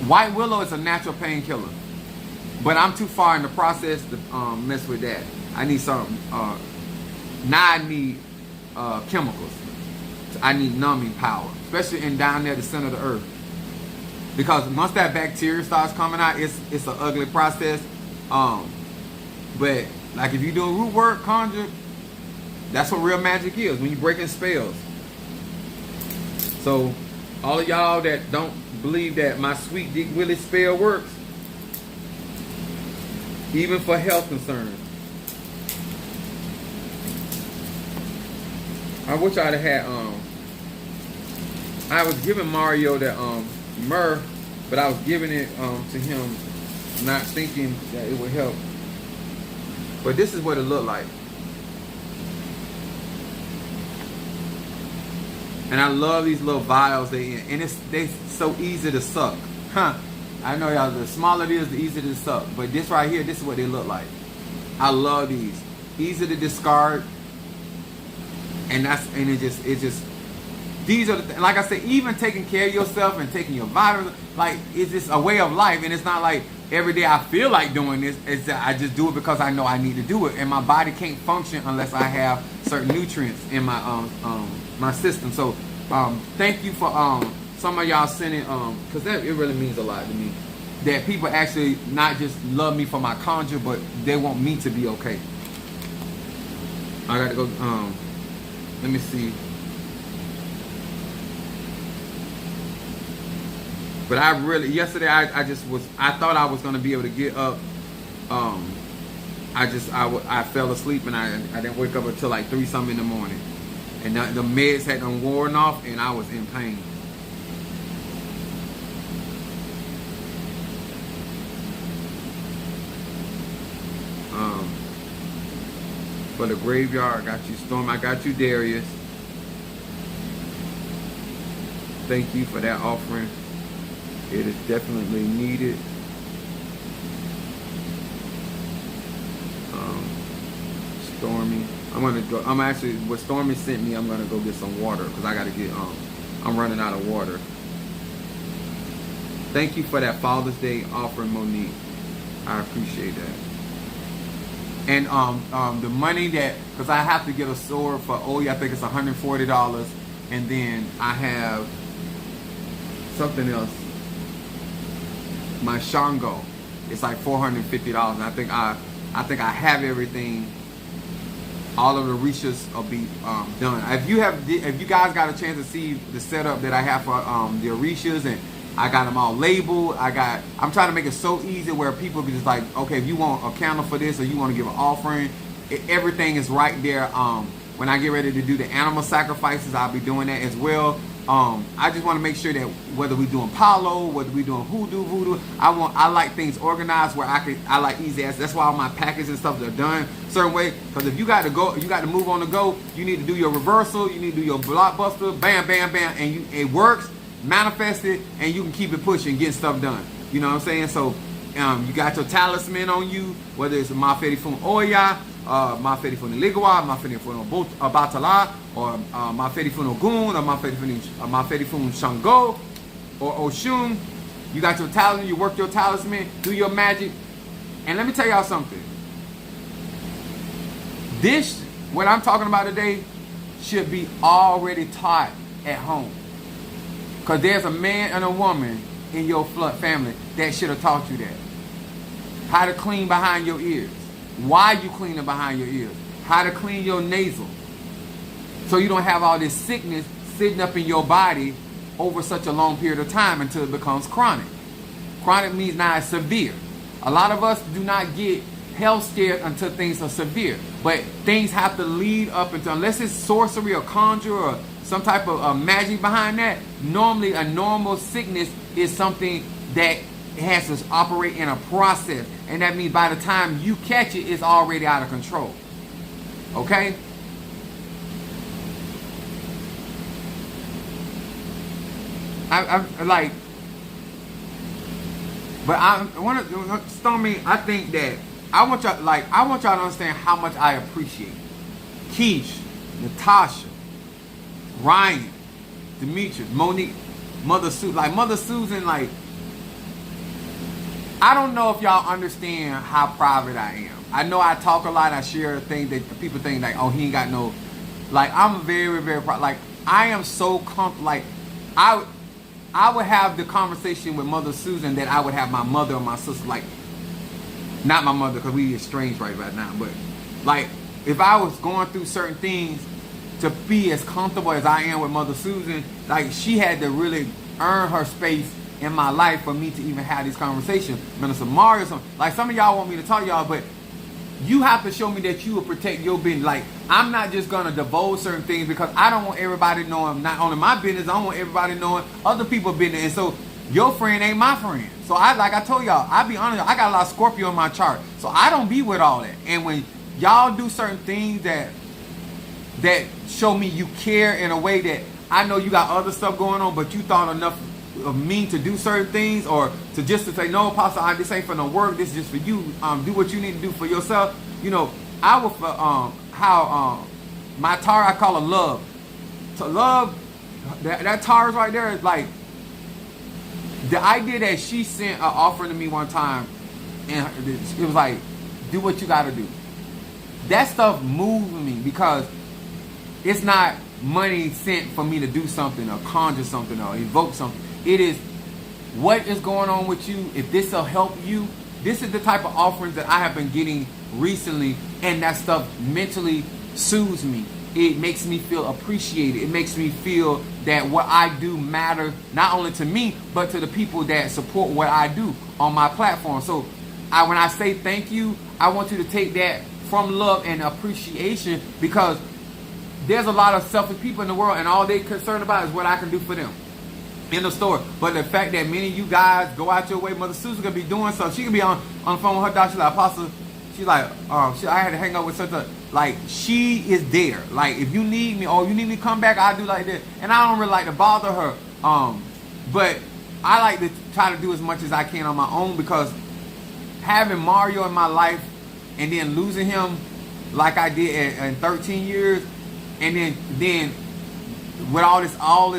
White willow is a natural painkiller, but I'm too far in the process to mess with that. I need something. Now I need chemicals. I need numbing power, especially down there the center of the earth. Because once that bacteria starts coming out, it's an ugly process. But like if you do root work, conjure, that's what real magic is, when you breaking spells. So all of y'all that don't believe that my sweet Dick Willie spell works, even for health concerns. I wish I'd have had I was giving Mario that myrrh, but I was giving it to him not thinking that it would help. But this is what it looked like. And I love these little vials they in. And they so easy to suck. Huh. I know y'all, the smaller it is, the easier to suck. But this right here, this is what they look like. I love these. Easy to discard. And it just these are the like I said, even taking care of yourself and taking your vitamins, like, it's just a way of life. And it's not like every day I feel like doing this. It's that I just do it because I know I need to do it, and my body can't function unless I have certain nutrients in my my system. So thank you for some of y'all sending, because it really means a lot to me that people actually not just love me for my conjure, but they want me to be okay. I gotta go Let me see. But I really, yesterday I thought I was going to be able to get up. I fell asleep and I didn't wake up until like 3 something in the morning. And the meds had done worn off and I was in pain. For the graveyard, I got you, Storm. I got you, Darius. Thank you for that offering. It is definitely needed. Stormy, I'm actually, what Stormy sent me, I'm gonna go get some water because I gotta get, I'm running out of water. Thank you for that Father's Day offering, Monique. I appreciate that. And the money that, because I have to get a sword for Oya, I think it's $140, and then I have something else. My Shango, it's like $450, and I think I have everything. All of the research will be done. If you guys got a chance to see the setup that I have for the Orishas, and I got them all labeled. I'm trying to make it so easy where people be just like, okay, if you want a candle for this or you want to give an offering, everything is right there. When I get ready to do the animal sacrifices, I'll be doing that as well. I just want to make sure that whether we're doing Palo, whether we're doing voodoo, I like things organized where I like easy access. That's why all my packets and stuff are done certain way. Because if you got to go, you got to move on the go. You need to do your reversal. You need to do your blockbuster. Bam, bam, bam, and it works. Manifest it, and you can keep it pushing, get stuff done. You know what I'm saying? So, you got your talisman on you, whether it's Mafedi Fun Oya, Mafedi Fun Ligwa, Mafedi Fun Batala, or Mafedi Fun Ogun, or Mafedi Fun Shango, or Oshun. You got your talisman, you work your talisman, do your magic. And let me tell y'all something. This, what I'm talking about today, should be already taught at home. Because there's a man and a woman in your family that should have taught you that. How to clean behind your ears. Why you cleaning behind your ears. How to clean your nasal. So you don't have all this sickness sitting up in your body over such a long period of time until it becomes chronic. Chronic means now it's severe. A lot of us do not get health scared until things are severe. But things have to lead up until, unless it's sorcery or conjure or some type of magic behind that, normally a normal sickness is something that has to operate in a process. And that means by the time you catch it, it's already out of control. Okay? Stormy, I think that I want y'all to understand how much I appreciate Keish, Natasha, Ryan, Demetrius, Monique, Mother Susan, like, I don't know if y'all understand how private I am. I know I talk a lot, I share things that people think like, oh, he ain't got no, like, I'm very, very proud. Like, I am so comfortable. Like, I would have the conversation with Mother Susan that I would have my mother or my sister. Like, not my mother, because we estranged right now, but like, if I was going through certain things, to be as comfortable as I am with Mother Susan, like, she had to really earn her space in my life for me to even have these conversations. Minister Mario, like, some of y'all want me to talk to y'all, but you have to show me that you will protect your business. Like, I'm not just gonna divulge certain things because I don't want everybody knowing not only my business, I don't want everybody knowing other people's business. And so your friend ain't my friend. So like I told y'all, I be honest, I got a lot of Scorpio in my chart. So I don't be with all that. And when y'all do certain things that show me you care in a way that I know you got other stuff going on, but you thought enough of me to do certain things, or to say, no, Apostle, this ain't for no work, this is just for you, do what you need to do for yourself. You know, I would, my Tara, I call her Love. To Love, that Tara's right there is like, the idea that she sent an offering to me one time, and it was like, do what you got to do. That stuff moved me because it's not money sent for me to do something or conjure something or evoke something. It is what is going on with you. If this will help you, this is the type of offerings that I have been getting recently, and that stuff mentally soothes me. it makes me feel appreciated. It makes me feel that what I do matters not only to me, but to the people that support what I do on my platform. So when I say thank you, I want you to take that from love and appreciation, because there's a lot of selfish people in the world and all they're concerned about is what I can do for them in the store. But the fact that many of you guys go out your way, Mother Susan gonna be doing so. She can be on the phone with her doctor. She's like, Apostle, she's like, I had to hang up with such a, like, she is there. Like, if you need me or you need me to come back, I'll do like this. And I don't really like to bother her. But I like to try to do as much as I can on my own, because having Mario in my life and then losing him like I did in 13 years, and then with all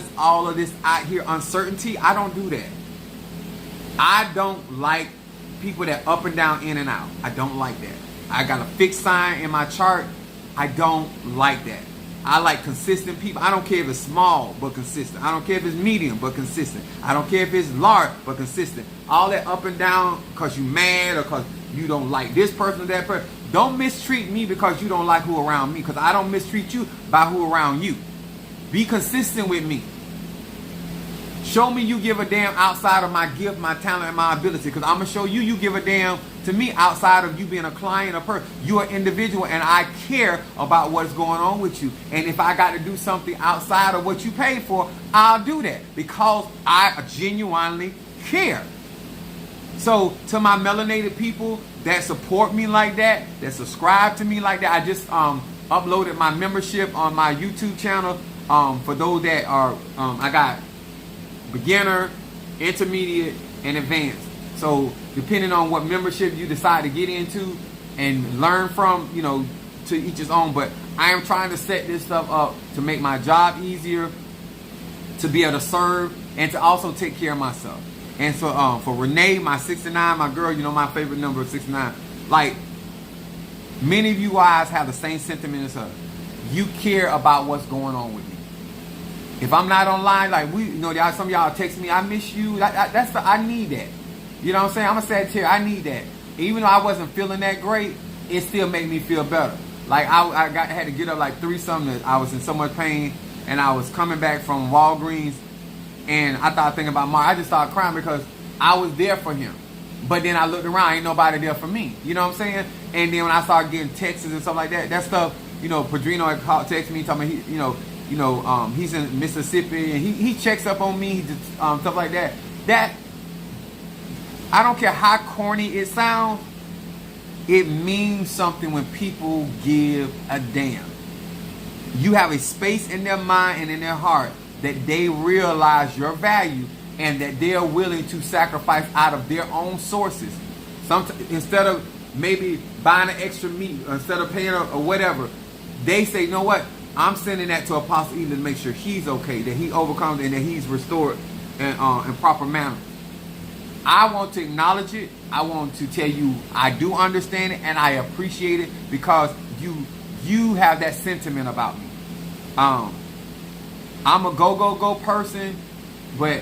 of this out here uncertainty, I don't do that. I don't like people that up and down, in and out. I don't like that. I got a fixed sign in my chart. I don't like that. I like consistent people. I don't care if it's small, but consistent. I don't care if it's medium, but consistent. I don't care if it's large, but consistent. All that up and down because you mad or because you don't like this person or that person. Don't mistreat me because you don't like who around me, because I don't mistreat you by who around you. Be consistent with me. Show me you give a damn outside of my gift, my talent, and my ability, because I'm going to show you you give a damn to me outside of you being a client or person. You're an individual, and I care about what's going on with you. And if I got to do something outside of what you paid for, I'll do that because I genuinely care. So to my melanated people that support me like that subscribe to me like that, I just uploaded my membership on my YouTube channel. For those that are, I got beginner, intermediate, and advanced. So depending on what membership you decide to get into and learn from, to each his own. But I am trying to set this stuff up to make my job easier, to be able to serve, and to also take care of myself. And so for Renee, my 69, my girl, my favorite number is 69. Like, many of you guys have the same sentiment as her. You care about what's going on with me. If I'm not online, like some of y'all text me, I miss you. I need that. You know what I'm saying? I'm a Sagittarius. I need that. Even though I wasn't feeling that great, it still made me feel better. Like I had to get up like 3-something. I was in so much pain, and I was coming back from Walgreens, and I started thinking about Mark. I just started crying because I was there for him. But then I looked around, ain't nobody there for me. You know what I'm saying? And then when I started getting texts and stuff like that, that stuff, Padrino had texted me, talking about he's in Mississippi and he checks up on me, stuff like that. That, I don't care how corny it sounds, it means something when people give a damn. You have a space in their mind and in their heart that they realize your value and that they're willing to sacrifice out of their own sources. Instead of maybe buying an extra meat, instead of paying or whatever, they say, you know what? I'm sending that to Apostle Eden to make sure he's okay, that he overcomes and that he's restored in proper manner. I want to acknowledge it. I want to tell you I do understand it and I appreciate it because you have that sentiment about me. I'm a go person, but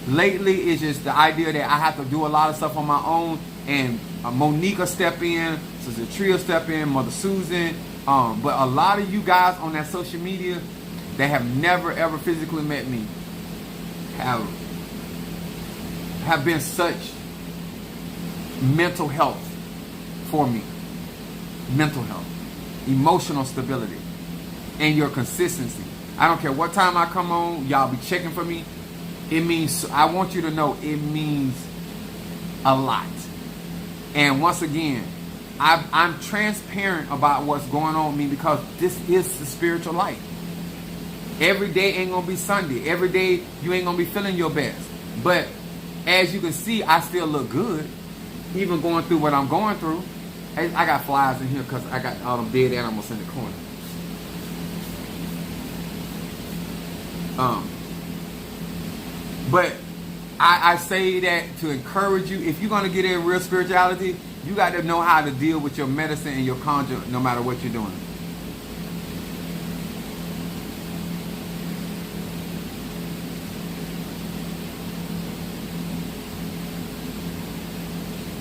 lately it's just the idea that I have to do a lot of stuff on my own, and Monique will step in, Sister Tria will step in, Mother Susan, but a lot of you guys on that social media that have never ever physically met me have been such mental health for me. Mental health, emotional stability, and your consistency. I don't care what time I come on, y'all be checking for me. It means, I want you to know, it means a lot. And once again, I'm transparent about what's going on with me because this is the spiritual life. Every day ain't gonna be Sunday. Every day you ain't gonna be feeling your best. But as you can see, I still look good, even going through what I'm going through. I got flies in here because I got all them dead animals in the corner. But I say that to encourage you. If you're going to get in real spirituality, you got to know how to deal with your medicine and your conjure no matter what you're doing.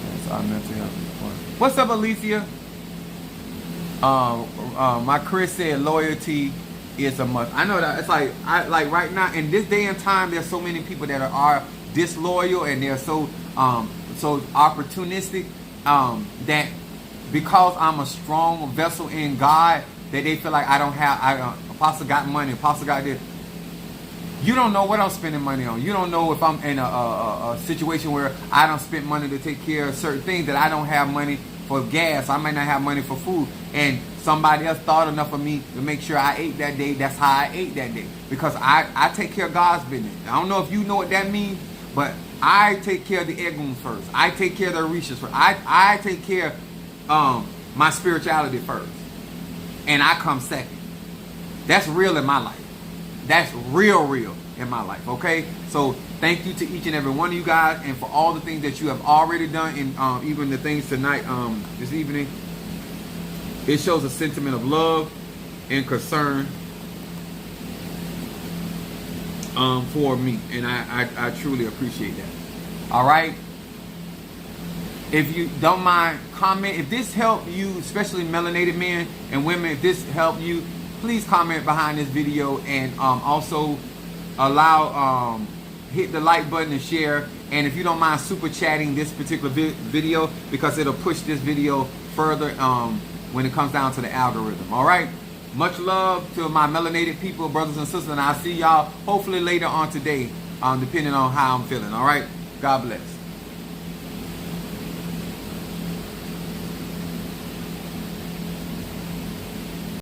That's our mental health. What's up, Alicia? My Chris said loyalty is a must. I know that it's like like right now in this day and time, there's so many people that are disloyal and they're so so opportunistic that because I'm a strong vessel in God, that they feel like I don't have. Apostle got money. Apostle got this. You don't know what I'm spending money on. You don't know if I'm in a situation where I don't spend money to take care of certain things, that I don't have money for gas. I might not have money for food. And somebody else thought enough of me to make sure I ate that day. That's how I ate that day. Because I take care of God's business. I don't know if you know what that means, but I take care of the egg first. I take care of the Orishas first. I take care of my spirituality first. And I come second. That's real in my life. That's real in my life, okay? So thank you to each and every one of you guys, and for all the things that you have already done, and even the things tonight, this evening. It shows a sentiment of love and concern for me, and I truly appreciate that. All right? If you don't mind, comment. If this helped you, especially melanated men and women, if this helped you, please comment behind this video, and also allow hit the like button and share. And if you don't mind super chatting this particular video, because it'll push this video further when it comes down to the algorithm. All right, much love to my melanated people, brothers and sisters, and I'll see y'all hopefully later on today, depending on how I'm feeling. All right, God bless.